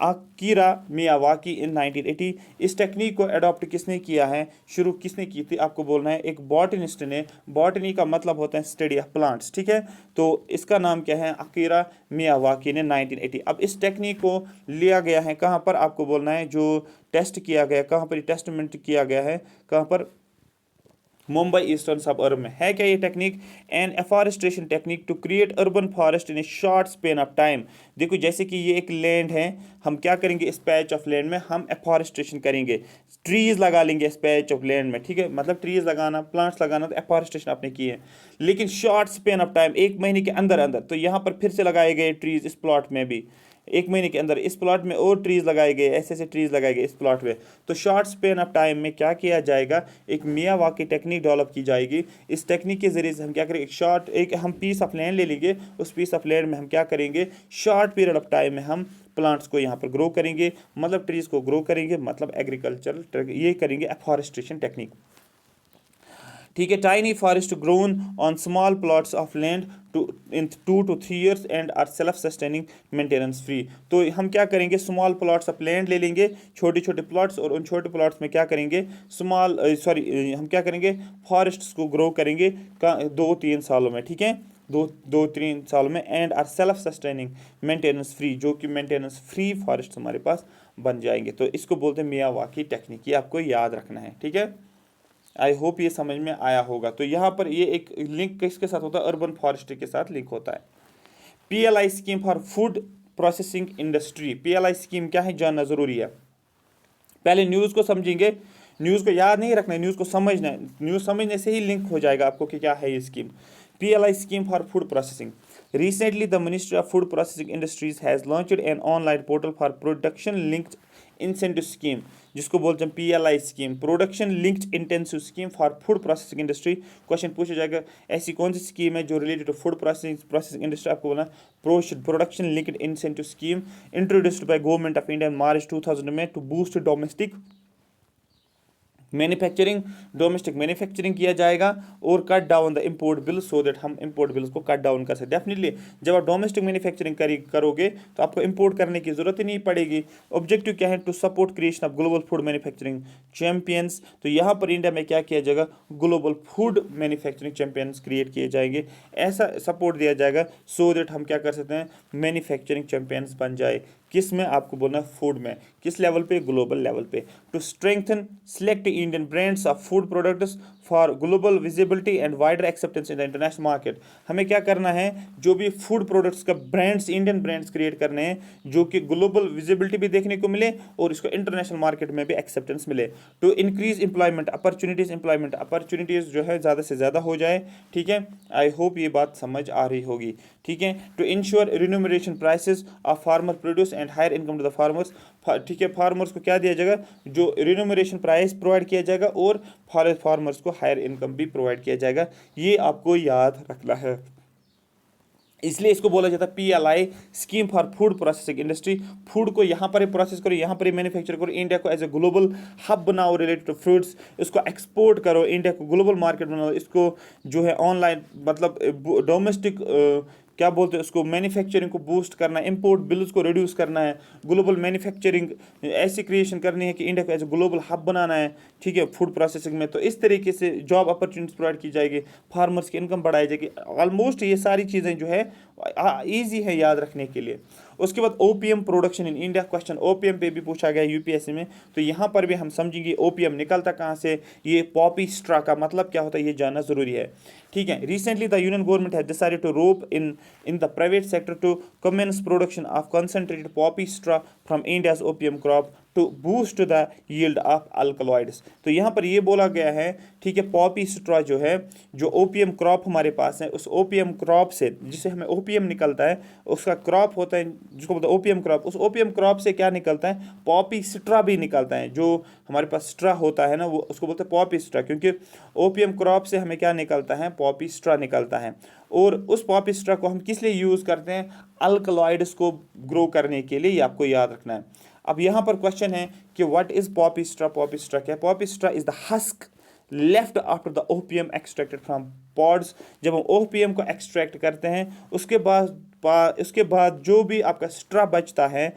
अकीरा मियावाकी इन 1980। इस टेक्निक को अडॉप्ट किसने किया है, शुरू किसने की थी, आपको बोलना है एक बॉटनिस्ट ने। बॉटनी का मतलब होता है स्टडी ऑफ प्लांट्स, ठीक है। तो इसका नाम क्या है, अकीरा मियावाकी ने 1980। अब इस टेक्निक को लिया गया है कहाँ पर, आपको बोलना है जो टेस्ट किया गया, कहाँ पर टेस्टमेंट किया गया है, कहाँ पर, मुंबई ईस्टर्न सबअर्ब में। है क्या ये technique, an afforestation technique to create urban forest in a short span of time. देखो जैसे कि ये एक लैंड है, हम क्या करेंगे इस पैच ऑफ लैंड में, हम एफॉरेस्टेशन करेंगे, ट्रीज लगा लेंगे इस पैच ऑफ लैंड में, ठीक है, मतलब ट्रीज लगाना, प्लांट्स लगाना, तो एफॉरेस्टेशन आपने की है, लेकिन शॉर्ट स्पेन ऑफ टाइम, एक महीने के अंदर अंदर। तो यहाँ पर फिर से लगाए गए ट्रीज इस प्लॉट में भी, एक महीने के अंदर इस प्लॉट में और ट्रीज लगाए गए, ऐसे ऐसे ट्रीज लगाए गए इस प्लॉट में। तो शॉर्ट स्पेन ऑफ टाइम में क्या किया जाएगा, एक मियावाकी टेक्निक डेवलप की जाएगी। इस टेक्निक के जरिए से हम क्या करेंगे, एक हम पीस ऑफ लैंड ले लेंगे, उस पीस ऑफ लैंड में हम क्या करेंगे, शॉर्ट पीरियड ऑफ टाइम में हम प्लांट्स को यहाँ पर ग्रो करेंगे, मतलब ट्रीज को ग्रो करेंगे, मतलब एग्रीकल्चर, ये करेंगे एफॉरेस्टेशन टेक्निक। ठीक है। Tiny forest grown on small plots of land in 2 to 3 years and are self sustaining maintenance free. तो हम क्या करेंगे, स्मॉल प्लॉट्स ऑफ लैंड ले लेंगे, छोटे छोटे प्लॉट्स, और उन छोटे प्लॉट्स में क्या करेंगे, हम क्या करेंगे, फॉरेस्ट्स को ग्रो करेंगे 2-3 सालों में, ठीक है, 2-3 सालों में, and are self sustaining maintenance free, जो कि मेंटेनेंस फ्री फॉरेस्ट हमारे पास बन जाएंगे। तो इसको बोलते हैं मियावाकी टेक्निक, ये आपको याद रखना है, ठीक है। आई होप ये समझ में आया होगा। तो यहाँ पर ये एक लिंक किसके साथ होता है, अर्बन फॉरेस्ट्री के साथ लिंक होता है। PLI scheme for food processing industry. PLI scheme क्या है, जानना जरूरी है। पहले न्यूज़ को समझेंगे, न्यूज़ को याद नहीं रखना है, न्यूज़ को समझना है, न्यूज़ समझने से ही लिंक हो जाएगा आपको कि क्या है ये scheme. PLI scheme for food processing. Recently, the Ministry of Food Processing Industries has launched an online portal for production linked incentive scheme, जिसको बोलते हैं PLI scheme, production linked intensive scheme for food processing industry. Question पूछा जाएगा ऐसी कौन सी scheme है जो related to food processing industry, आपको बोलना production linked incentive scheme introduced by government of India March 2000 में to boost domestic domestic manufacturing किया जाएगा और cut down the import bill, so that हम इंपोर्ट बिल्स को कट डाउन कर सकते। डेफिनेटली जब आप डोमेस्टिक मैन्युफैक्चरिंग करोगे तो आपको इंपोर्ट करने की जरूरत ही नहीं पड़ेगी। ऑब्जेक्टिव क्या है, to support creation of global food manufacturing champions. तो यहाँ पर इंडिया में क्या किया जाएगा, global food manufacturing champions create किए जाएंगे, ऐसा सपोर्ट दिया जाएगा, सो दैट हम क्या कर सकते हैं, मैन्युफैक्चरिंग चैंपियंस बन जाए। किस में, आपको बोलना है फूड में, किस लेवल पे, ग्लोबल लेवल पे। To strengthen select Indian brands of food products for global visibility and wider acceptance in the international market. हमें क्या करना है, जो भी फूड प्रोडक्ट्स का ब्रांड्स, इंडियन ब्रांड्स क्रिएट करने हैं जो कि ग्लोबल विजिबिलिटी भी देखने को मिले और इसको इंटरनेशनल मार्केट में भी एक्सेप्टेंस मिले। टू इंक्रीज एम्प्लॉयमेंट अपॉर्चुनिटीज जो है ज़्यादा से ज़्यादा हो जाए, ठीक है। आई होप ये बात समझ आ रही होगी, ठीक है। To ensure remuneration prices of farmer produce and higher income to the farmers, ठीक है, फार्मर्स को क्या दिया जाएगा, जो रिन्यूमरेशन प्राइस प्रोवाइड किया जाएगा और फार्मर्स को हायर इनकम भी प्रोवाइड किया जाएगा। ये आपको याद रखना है, इसलिए इसको बोला जाता है PLI scheme for food processing industry. Food को यहाँ पर ही प्रोसेस करो, यहाँ पर ही मैन्युफैक्चर करो, इंडिया को एज ए ग्लोबल हब बनाओ रिलेटेड टू फ्रूट्स, इसको एक्सपोर्ट करो, इंडिया को ग्लोबल मार्केट बनाओ, इसको जो है ऑनलाइन, मतलब डोमेस्टिक क्या बोलते हैं उसको, मैन्युफैक्चरिंग को बूस्ट करना है, इंपोर्ट बिल्स को रिड्यूस करना है, ग्लोबल मैन्युफैक्चरिंग ऐसी क्रिएशन करनी है कि इंडिया को एज ए ग्लोबल हब बनाना है, ठीक है, फूड प्रोसेसिंग में। तो इस तरीके से जॉब अपॉर्चुनिटीज प्रोवाइड की जाएगी, फार्मर्स की इनकम बढ़ाई जाएगी। ऑलमोस्ट ये सारी चीज़ें जो है ईजी है याद रखने के लिए। उसके बाद opium production in India, question opium पे भी पूछा गया यूपीएससी में, तो यहाँ पर भी हम समझेंगे ओपीएम निकलता कहाँ से, ये पॉपी स्ट्रा का मतलब क्या होता है ये जानना जरूरी है, ठीक है। Recently the union government has decided to rope in the private sector to commence production of concentrated poppy straw from India's opium crop to boost the yield of alkaloids. तो यहाँ पर ये बोला गया है, ठीक है, पॉपी स्ट्रॉ जो है, जो ओपीएम क्रॉप हमारे पास है, उस ओपीएम क्रॉप से जिससे हमें ओपीएम निकलता है, उसका क्रॉप होता है जिसको बोलते हैं ओपीएम क्रॉप, उस ओपीएम क्रॉप से क्या निकलता है, पॉपी स्ट्रा भी निकलता है। जो हमारे पास स्ट्रा होता है ना, वो उसको बोलते हैं पॉपी स्ट्रा, क्योंकि ओपीएम क्रॉप से हमें क्या निकलता है, पॉपी स्ट्रा निकलता है। और उस पॉपी स्ट्रा को हम किस लिए यूज़ करते हैं, अल्कलॉइड्स को ग्रो करने के लिए, ये आपको याद रखना है। अब यहाँ पर क्वेश्चन है कि what is poppy straw. Poppy straw क्या है? Poppy straw is the husk left after the opium extracted from pods. जब हम ओपीएम को एक्सट्रैक्ट करते हैं, उसके बाद जो भी आपका स्ट्रा बचता है,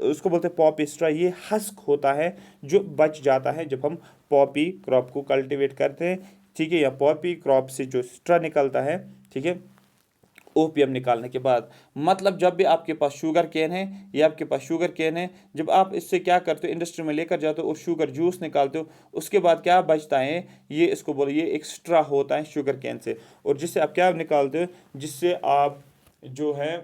उसको बोलते हैं पॉपी स्ट्रा। ये हस्क होता है जो बच जाता है जब हम पॉपी क्रॉप को कल्टीवेट करते हैं, ठीक है, या पॉपी क्रॉप से जो स्ट्रा निकलता है, ठीक है, ओपीएम निकालने के बाद। मतलब जब भी आपके पास शुगर केन है, ये आपके पास शुगर केन है, जब आप इससे क्या करते हो, इंडस्ट्री में लेकर जाते हो और शुगर जूस निकालते हो, उसके बाद क्या बचता है, ये इसको बोलो, ये एक स्ट्रा होता है शुगर केन से, और जिससे आप क्या निकालते हो, जिससे आप जो है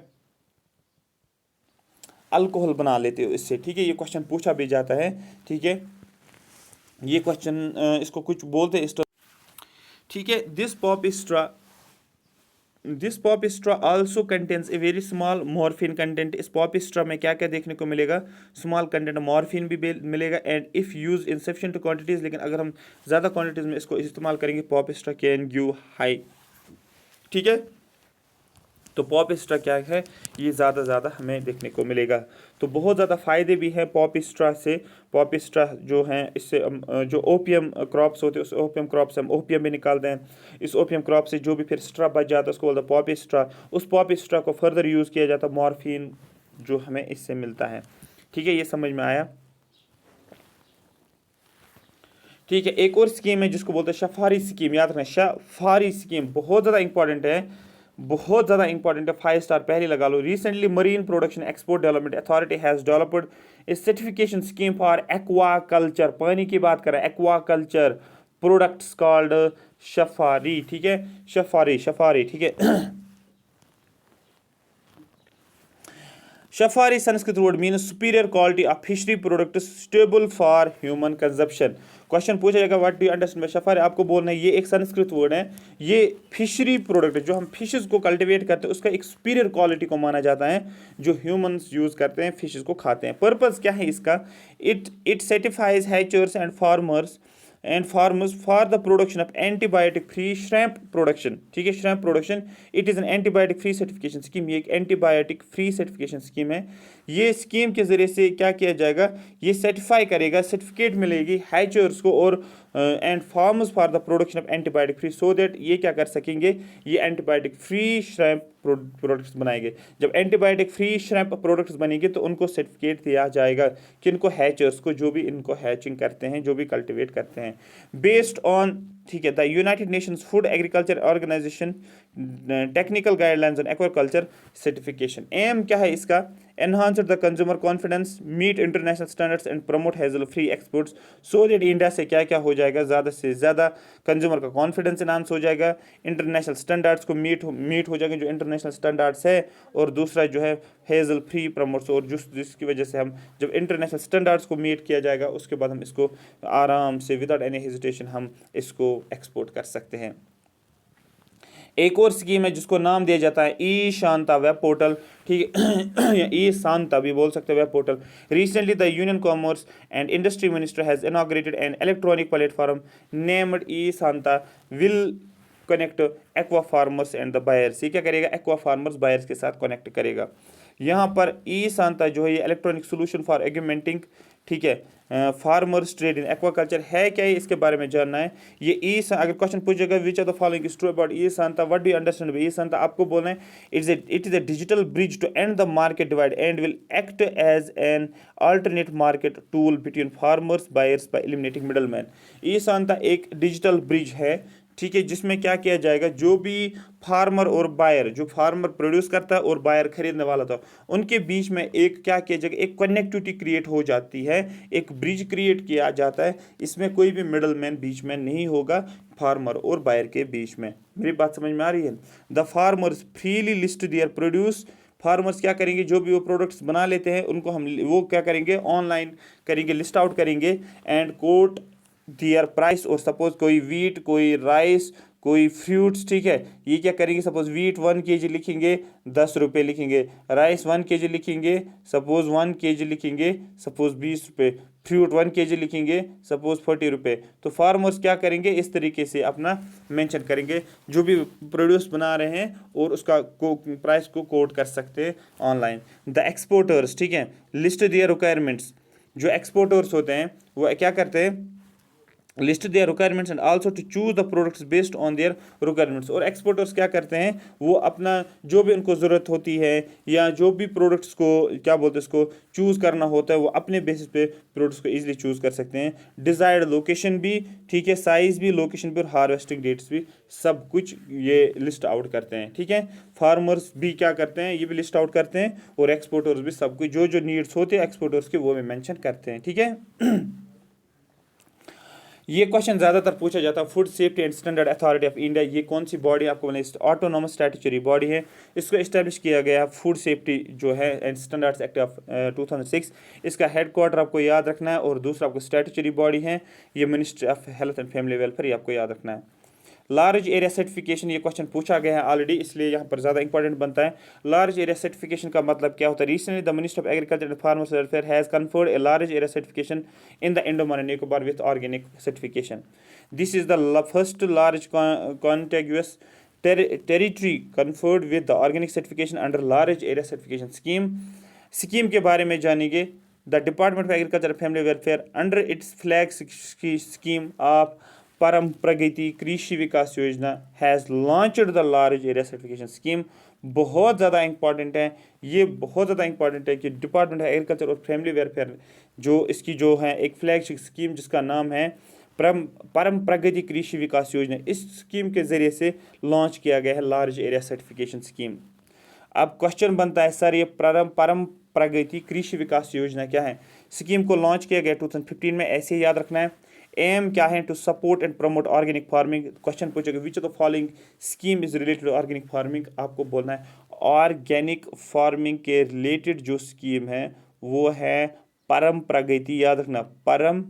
अल्कोहल बना लेते हो इससे, ठीक है। ये क्वेश्चन पूछा भी जाता है, ठीक है, ये क्वेश्चन इसको कुछ बोलते हैं, ठीक है। This pop straw also contains a very small morphine content. इस पॉप स्ट्रॉ में क्या क्या देखने को मिलेगा, स्मॉल कंटेंट मॉर्फिन भी मिलेगा, and if use in sufficient quantities, लेकिन अगर हम ज़्यादा क्वांटिटीज़ में इसको इस्तेमाल करेंगे, pop straw can give high, ठीक है। तो पॉप स्ट्रा क्या है, ये ज़्यादा हमें देखने को मिलेगा। तो बहुत ज़्यादा फ़ायदे भी हैं पॉप स्ट्रा से। पॉप स्ट्रा जो हैं, इससे जो ओपीएम क्रॉप्स होते हैं, उस ओपीएम क्रॉप से हम ओपीएम भी निकालते हैं। इस ओपीएम क्रॉप से जो भी फिर स्ट्रा बच जाता है, उसको बोलते हैं पॉप स्ट्रा। उस पॉप स्ट्रा को फर्दर यूज़ किया जाता है, मॉर्फिन जो हमें इससे मिलता है, ठीक है। ये समझ में आया, ठीक है। एक और स्कीम है जिसको बोलते हैं शफारी स्कीम, याद रखना, शफारी स्कीम बहुत ज़्यादा इंपॉर्टेंट है, बहुत ज़्यादा इंपॉर्टेंट है, 5 स्टार पहले लगा लो। Recently marine production export development authority has developed a certification scheme for aquaculture, पानी की बात करें, aquaculture products called Shaphari, ठीक है, शफारी, ठीक है। Shaphari Sanskrit word means superior quality of fishery product stable for human consumption. Question पूछा जाएगा what do you understand by Shaphari, आपको बोलना है ये एक संस्कृत वर्ड है, ये फिशरी प्रोडक्ट है, जो हम फिशेस को कल्टीवेट करते हैं, उसका एक सुपीरियर क्वालिटी को माना जाता है, जो ह्यूमंस यूज करते हैं, फिशेस को खाते हैं। पर्पस क्या है इसका, it certifies hatchers and farmers for the production of antibiotic free shrimp production, ठीक है, shrimp production. It is an antibiotic free certification scheme, ये एक एंटीबायोटिक फ्री सर्टिफिकेशन स्कीम है। ये स्कीम के ज़रिए से क्या किया जाएगा, ये सर्टिफाई करेगा, सर्टिफिकेट मिलेगी हैचर्स को और and farmers for the production of antibiotic free, so that ये क्या कर सकेंगे, ये एंटीबायोटिक फ्री श्रैम्प प्रोडक्ट्स बनाएंगे। जब एंटीबायोटिक फ्री श्रैम्प प्रोडक्ट्स बनेंगे तो उनको सर्टिफिकेट दिया जाएगा, किनको, हैचर्स को, जो भी इनको हैचिंग करते हैं, जो भी कल्टिवेट करते हैं, बेस्ड ऑन, ठीक है, the United Nations food agriculture organisation technical guidelines on aquaculture certification. Aim क्या है इसका, enhance the consumer confidence, meet international standards and promote hassle free exports, so that India से क्या क्या हो जाएगा, ज़्यादा से ज़्यादा कंज्यूमर का कॉन्फिडेंस इनहांस हो जाएगा, इंटरनेशनल स्टैंडर्ड्स को मीट हो जाएंगे, जो इंटरनेशनल स्टैंडर्ड्स है, और दूसरा जो है हेजल फ्री प्रमोट्स, और जिसकी वजह से हम जब इंटरनेशनल स्टैंडर्ड्स को मीट किया जाएगा, उसके बाद हम इसको आराम से विदाउट एनी हेजिटेशन हम इसको एक्सपोर्ट कर सकते हैं। एक और स्कीम है जिसको नाम दिया जाता है ई शांता वेब पोर्टल, ठीक है, या ई शांता भी बोल सकते हैं web portal. Recently the union commerce and industry minister has inaugurated an electronic platform named E Shanta, will connect aqua farmers and the buyers. ये क्या करेगा, एक्वा फार्मर्स बायर्स के साथ कनेक्ट करेगा। यहाँ पर ई शांता जो है, ये इलेक्ट्रॉनिक सोल्यूशन फॉर एग्रीमेंटिंग, ठीक है, फार्मर्स ट्रेड इन एक्वाकल्चर है क्या, है इसके बारे में जानना है। ये अगर क्वेश्चन पूछेगा which are the following is true about e SANTA, what do you understand by e SANTA, आपको बोलना है it is a digital bridge to end the market divide and will act as an alternate market tool between farmers buyers by eliminating middle man. E SANTA एक digital bridge है, ठीक है, जिसमें क्या किया जाएगा, जो भी फार्मर और बायर, जो फार्मर प्रोड्यूस करता है और बायर खरीदने वाला था, उनके बीच में एक क्या किया जाएगा, एक कनेक्टिविटी क्रिएट हो जाती है, एक ब्रिज क्रिएट किया जाता है, इसमें कोई भी मिडल मैन बीच में नहीं होगा फार्मर और बायर के बीच में। मेरी बात समझ में आ रही है। The farmers freely list their farmers क्या करेंगे, जो भी वो प्रोडक्ट्स बना लेते हैं उनको हम वो क्या करेंगे, ऑनलाइन करेंगे, लिस्ट आउट करेंगे एंड कोट दियर प्राइस। और सपोज कोई वीट, कोई राइस, कोई फ्रूट्स, ठीक है, ये क्या करेंगे, सपोज वीट 1 kg लिखेंगे 10 रुपये लिखेंगे, राइस 1 kg लिखेंगे सपोज 1 kg लिखेंगे सपोज 20 रुपये, फ्रूट 1 kg लिखेंगे सपोज 40 रुपये। तो फार्मर्स क्या करेंगे, इस तरीके से अपना मेंशन करेंगे जो भी प्रोड्यूस बना रहे हैं और उसका प्राइस को कोट कर सकते हैं ऑनलाइन। द एक्सपोर्टर्स, ठीक है, लिस्ट दियर रिक्वायरमेंट्स। जो एक्सपोर्टर्स होते हैं वो क्या करते हैं, list their requirements and also to choose the products based on their requirements. और एक्सपोर्टर्स क्या करते हैं, वो अपना जो भी उनको ज़रूरत होती है या जो भी प्रोडक्ट्स को क्या बोलते हैं उसको चूज़ करना होता है, वो अपने बेसिस पे प्रोडक्ट्स को इजीली चूज़ कर सकते हैं। डिज़ायर्ड लोकेशन भी, ठीक है, साइज़ भी, लोकेशन भी और हार्वेस्टिंग डेट्स भी, सब कुछ ये लिस्ट आउट करते हैं। ठीक है, फार्मर्स भी क्या करते हैं, ये भी लिस्ट आउट करते हैं और एक्सपोर्टर्स भी सब कुछ जो जो नीड्स होते हैं एक्सपोर्टर्स के वो भी मेंशन करते हैं। ठीक है, ये क्वेश्चन ज़्यादातर पूछा जाता है। Food safety and standard authority of India, ये कौन सी बॉडी आपको बोले, ऑटोनोमस स्टैट्यूटरी बॉडी है। इसको इस्टेब्लिश किया गया फूड सेफ्टी जो है एंड स्टैंडर्ड्स एक्ट ऑफ 2006। इसका हेडक्वार्टर आपको याद रखना है। और दूसरा आपको स्टैट्यूटरी बॉडी है, ये ministry of health and family welfare, ये आपको याद रखना है। लार्ज एरिया सर्टिफिकेशन, ये क्वेश्चन पूछा गया है ऑलरेडी, इसलिए यहाँ पर ज़्यादा इंपॉर्टेंट बनता है। लार्ज एरिया सर्टिफिकेशन का मतलब क्या होता है। Recently the minister of agriculture and farmers welfare has conferred a large area certification in the Andaman and Nicobar with organic certification. This is the first large contiguous territory conferred with the organic certification under large area certification scheme के बारे में जानेंगे। The department of agriculture and family welfare under its flag scheme of Param Pragati Krishi Vikas Yojana has launched the large area certification scheme. बहुत ज़्यादा important है, ये बहुत ज़्यादा इंपॉर्टेंट है कि डिपार्टमेंट ऑफ एग्रीकल्चर और फैमिली वेलफेयर जो इसकी जो है एक फ्लैगशिप स्कीम जिसका नाम है परम प्रगति कृषि विकास योजना, इस स्कीम के ज़रिए से लॉन्च किया गया है लार्ज एरिया सर्टिफिकेशन स्कीम। अब क्वेश्चन बनता है सर ये परम प्रगति कृषि विकास योजना क्या है। स्कीम को लॉन्च किया गया 2015 में, ऐसे ही याद रखना है। एम क्या है, to support and promote organic farming. Question पूछेगा which of the following scheme is related to organic farming, आपको बोलना है ऑर्गेनिक फार्मिंग के रिलेटेड जो स्कीम है वो है परम प्रगति। याद रखना परम,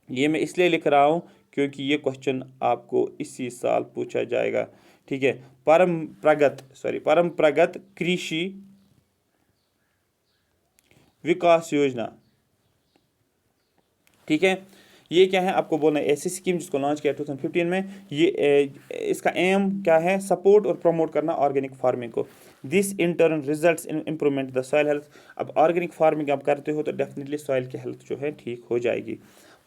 ये मैं इसलिए लिख रहा हूँ क्योंकि ये क्वेश्चन आपको इसी साल पूछा जाएगा। ठीक है, परम प्रगत कृषि विकास योजना। ठीक है, ये क्या है आपको बोलना है, ऐसी स्कीम जिसको लॉन्च किया 2015 में। ये इसका एम क्या है, सपोर्ट और प्रमोट करना ऑर्गेनिक फार्मिंग को। This in turn results in improvement the soil health. अब ऑर्गेनिक फार्मिंग आप करते हो तो डेफिनेटली सॉइल की हेल्थ जो है ठीक हो जाएगी।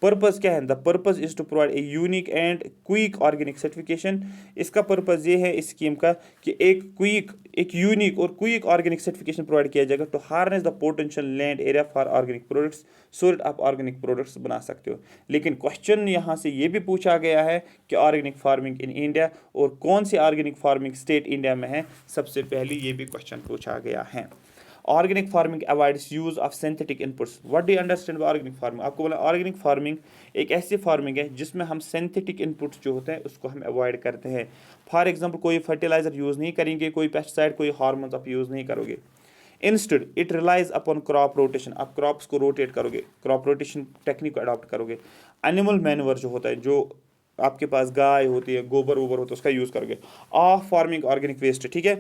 पर्पज़ क्या है, the purpose is to provide a unique and quick organic certification. इसका पर्पज़ ये है इस स्कीम का कि एक यूनिक और क्विक ऑर्गेनिक सर्टिफिकेशन प्रोवाइड किया जाएगा to harness the potential land area for organic products, so that आप ऑर्गेनिक प्रोडक्ट्स बना सकते हो। लेकिन क्वेश्चन यहाँ से ये भी पूछा गया है कि ऑर्गेनिक फार्मिंग इन इंडिया और कौन सी ऑर्गेनिक फार्मिंग स्टेट इंडिया में है, सबसे पहले ये भी क्वेश्चन पूछा गया है। Organic farming avoids use of synthetic inputs. What do you understand bye organic farming, आपको बोला ऑर्गेनिक फार्मिंग एक ऐसी फार्मिंग है जिसमें हम सिंथेटिक इनपुट्स जो होते हैं उसको हम अवॉइड करते हैं। फॉर एग्जांपल कोई फर्टिलाइजर यूज़ नहीं करेंगे, कोई पेस्टिसाइड, कोई हार्मोन्स आप यूज़ नहीं करोगे। Instead it relies upon crop rotation, आप क्रॉप्स को रोटेट करोगे, क्रॉप रोटेशन टेक्निक को अडॉप्ट करोगे। एनिमल मैन्योर जो होता है, जो आपके पास गाय होती है, गोबर वोबर होता है, उसका यूज़ करोगे। ऑफ फार्मिंग ऑर्गेनिक वेस्ट, ठीक है,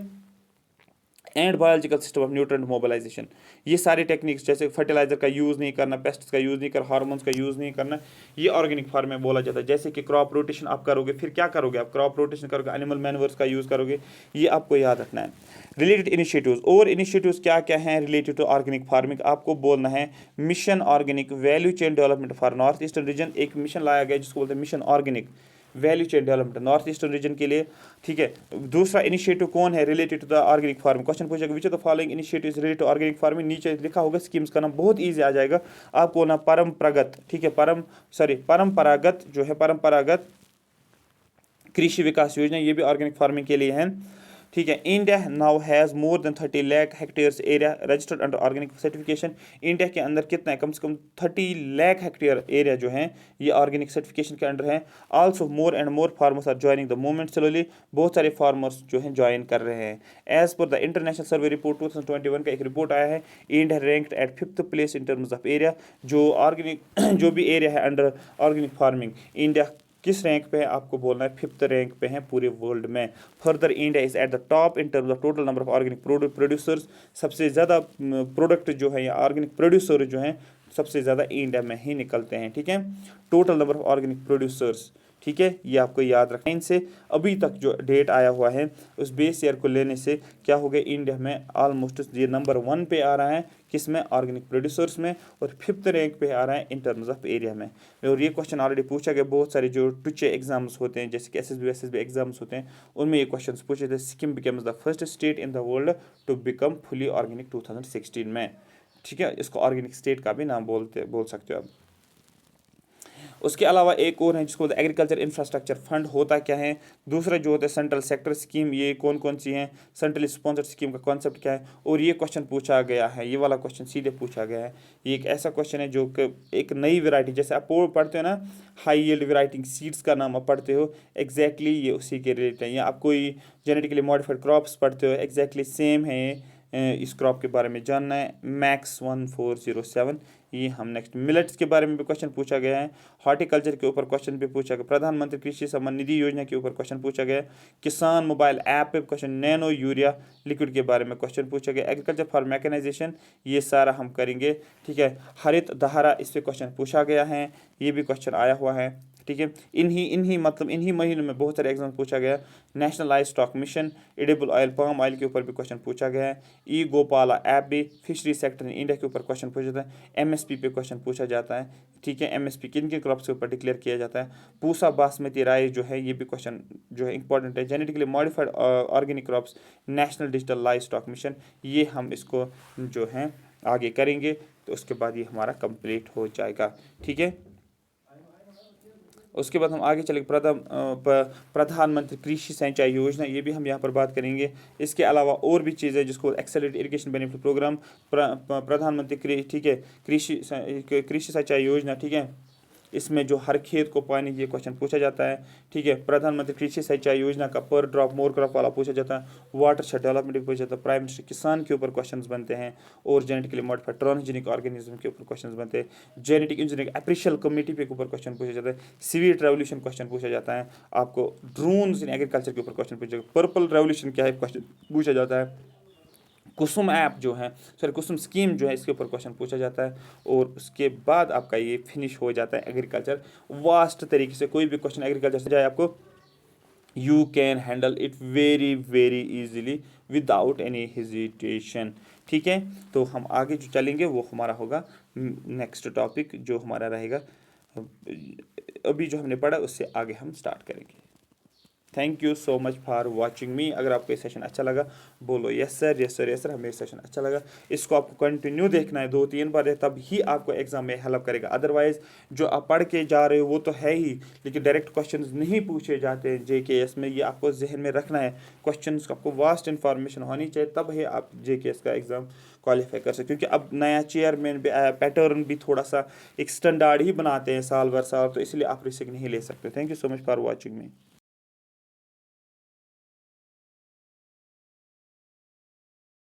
and biological system of nutrient mobilisation. ये सारी टेक्निक्स जैसे फर्टिलाइजर का यूज़ नहीं करना, पेस्ट्स का यूज़ नहीं करना, हार्मोन्स का यूज़ नहीं करना, ये ऑर्गेनिक फार्म में बोला जाता है। जैसे कि क्रॉप रोटेशन आप करोगे, फिर क्या करोगे, आप क्रॉप रोटेशन करोगे, एनिमल मैन्योर्स का यूज़ करोगे, ये आपको याद रखना है। रिलेटेड इनिशिएटिव्स, और इनिशिएटिव्स क्या क्या हैं रिलेटेड टू ऑर्गेनिक फार्मिंग, आपको बोलना है mission organic value chain development for north eastern region. एक मिशन लाया गया जिसको बोलते हैं mission organic value chain development north eastern region के लिए। ठीक है, दूसरा इनिशिएटिव कौन है related to the organic farming. Question पूछेगा which of the following initiatives related to organic farming, नीचे लिखा होगा स्कीम्स का नाम, बहुत ईजी आ जाएगा आपको ना, परम प्रगत, ठीक है, परंपरागत जो है परंपरागत कृषि विकास योजना, ये भी ऑर्गेनिक फार्मिंग के लिए है। ठीक है। India now has more than 30 lakh hectares area registered under organic certification. India के अंदर कितना है, कम से कम 30 लाख हेक्टेयर एरिया जो है ये ऑर्गेनिक सर्टिफिकेशन के अंडर है। Also more and more farmers are joining the movement slowly, बहुत सारे फार्मर्स जो हैं ज्वाइन कर रहे हैं। As per the international survey report 2021 का एक रिपोर्ट आया है, India ranked at 5th place in terms of area. जो ऑर्गेनिक जो भी एरिया है अंडर ऑर्गेनिक फार्मिंग, इंडिया किस रैंक पे है आपको बोलना है, 5th रैंक पे है पूरे वर्ल्ड में। Further India is at the top in terms of total number of organic producers. सबसे ज़्यादा प्रोडक्ट जो है या ऑर्गेनिक प्रोड्यूसर जो हैं सबसे ज़्यादा इंडिया में ही निकलते हैं। ठीक है, total number of organic producers. ठीक है, ये आपको याद रखना। इनसे अभी तक जो डेट आया हुआ है उस बेस ईयर को लेने से क्या हो गया, इंडिया में ऑलमोस्ट ये नंबर 1 पे आ रहा है, किस में, ऑर्गेनिक प्रोड्यूसर्स में, और 5th रैंक पे आ रहा है इन टर्म्स ऑफ एरिया में। और ये क्वेश्चन ऑलरेडी पूछा गया, बहुत सारे जो टुचे एग्जाम्स होते हैं जैसे कि SSB एग्जाम्स होते हैं उनमें ये क्वेश्चन पूछे थे। Sikkim becomes the first state in the world to become fully organic 2016 में। ठीक है, इसको ऑर्गेनिक स्टेट का भी नाम बोल सकते हो आप। उसके अलावा एक और है जिसको एग्रीकल्चर इंफ्रास्ट्रक्चर फंड होता क्या है। दूसरा जो होता है सेंट्रल सेक्टर स्कीम, ये कौन कौन सी हैं, सेंट्रल स्पॉन्सर्ड स्कीम का कॉन्सेप्ट क्या है, और ये क्वेश्चन पूछा गया है, ये वाला क्वेश्चन सीधे पूछा गया है। ये एक ऐसा क्वेश्चन है जो कि एक नई वेराइटी, जैसे आप पढ़ते हो ना हाई यील्ड वेराइटी सीड्स का नाम आप पढ़ते हो, एग्जैक्टली ये उसी के रिलेटेड है। या आप कोई जेनेटिकली मॉडिफाइड क्रॉप्स पढ़ते हो, एग्जैक्टली सेम है। इस क्रॉप के बारे में जानना है, मैक्स 1407। ये हम नेक्स्ट मिलेट्स के बारे में भी क्वेश्चन पूछा गया है। हॉर्टिकल्चर के ऊपर क्वेश्चन भी पूछा गया। प्रधानमंत्री कृषि सम्मान निधि योजना के ऊपर क्वेश्चन पूछा गया। किसान मोबाइल ऐप पे क्वेश्चन, नैनो यूरिया लिक्विड के बारे में क्वेश्चन पूछा गया। एग्रीकल्चर फॉर मैकेनाइजेशन, ये सारा हम करेंगे। ठीक है, हरित धारा, इस पर क्वेश्चन पूछा गया है, ये भी क्वेश्चन आया हुआ है। ठीक है, इन्हीं महीनों में बहुत सारे एग्जाम पूछा गया। National live stock mission, edible oil palm oil के ऊपर भी क्वेश्चन पूछा गया है। ई गोपाला ऐप भी, फिशरी सेक्टर इन इंडिया के ऊपर क्वेश्चन पूछा जाता है। MSP पे क्वेश्चन पूछा जाता है। ठीक है, MSP किन किन क्रॉप्स के ऊपर डिक्लेयर किया जाता है। पूसा बासमती राइस जो है ये भी क्वेश्चन जो है इंपॉर्टेंट है। Genetically modified organic crops, national digital live stock mission, ये हम इसको जो है आगे करेंगे, तो उसके बाद ये हमारा कंप्लीट हो जाएगा। ठीक है, उसके बाद हम आगे चले प्रधानमंत्री कृषि सिंचाई योजना, ये भी हम यहाँ पर बात करेंगे। इसके अलावा और भी चीज़ें जिसको एक्सेलरेट इरिगेशन बेनिफिट प्रोग्राम, प्रधानमंत्री ठीक है कृषि सिंचाई योजना। ठीक है, इसमें जो हर खेत को पानी, ये क्वेश्चन पूछा जाता है। ठीक है, प्रधानमंत्री कृषि सिंचाई योजना का पर ड्रॉप मोर क्रॉप वाला पूछा जाता है। वाटर शेड डेवलपमेंट भी पूछा जाता है। प्राइम मिनिस्टर किसान के ऊपर क्वेश्चंस बनते हैं, और जेनेटिकली मॉडिफाइड ट्रांसजेनिक ऑर्गेनिज्म के ऊपर क्वेश्चंस बनते हैं। जेनेटिक इंजीनियरिंग अप्रिशियल कमेटी पे ऊपर क्वेश्चन पूछा जाता है। सिविल रेवोल्यूशन क्वेश्चन पूछा जाता है। आपको ड्रोन्स इन एग्रीकल्चर के ऊपर क्वेश्चन पूछा जाता है। पर्पल रेवोल्यूशन क्या है क्वेश्चन पूछा जाता है। कुसुम ऐप जो है, सॉरी कुसुम स्कीम जो है, इसके ऊपर क्वेश्चन पूछा जाता है। और उसके बाद आपका ये फिनिश हो जाता है एग्रीकल्चर। वास्ट तरीके से कोई भी क्वेश्चन एग्रीकल्चर से जाए आपको, you can handle it very very easily without any hesitation. ठीक है, तो हम आगे जो चलेंगे वो हमारा होगा नेक्स्ट टॉपिक जो हमारा रहेगा। अभी जो हमने पढ़ा उससे आगे हम स्टार्ट करेंगे। Thank you so much for watching मी। अगर आपको ये सेशन अच्छा लगा बोलो yes sir yes sir yes sir, हमें सेशन अच्छा लगा। इसको आपको कंटिन्यू देखना है 2-3 बार, तब ही आपको एग्जाम में हेल्प करेगा। अदरवाइज जो आप पढ़ के जा रहे हो वो तो है ही, लेकिन डायरेक्ट क्वेश्चंस नहीं पूछे जाते हैं JKS में। ये आपको जहन में रखना है, क्वेश्चंस को आपको वास्ट इन्फॉर्मेशन होनी चाहिए, तब है आप JKS का एग्ज़ाम क्वालिफाई कर सकते। क्योंकि अब नया चेयरमैन भी आया, पैटर्न भी थोड़ा सा एक स्टैंडर्ड ही बनाते हैं साल भर साल, तो इसलिए आप रिस्क नहीं ले सकते। Thank you so much for watching me.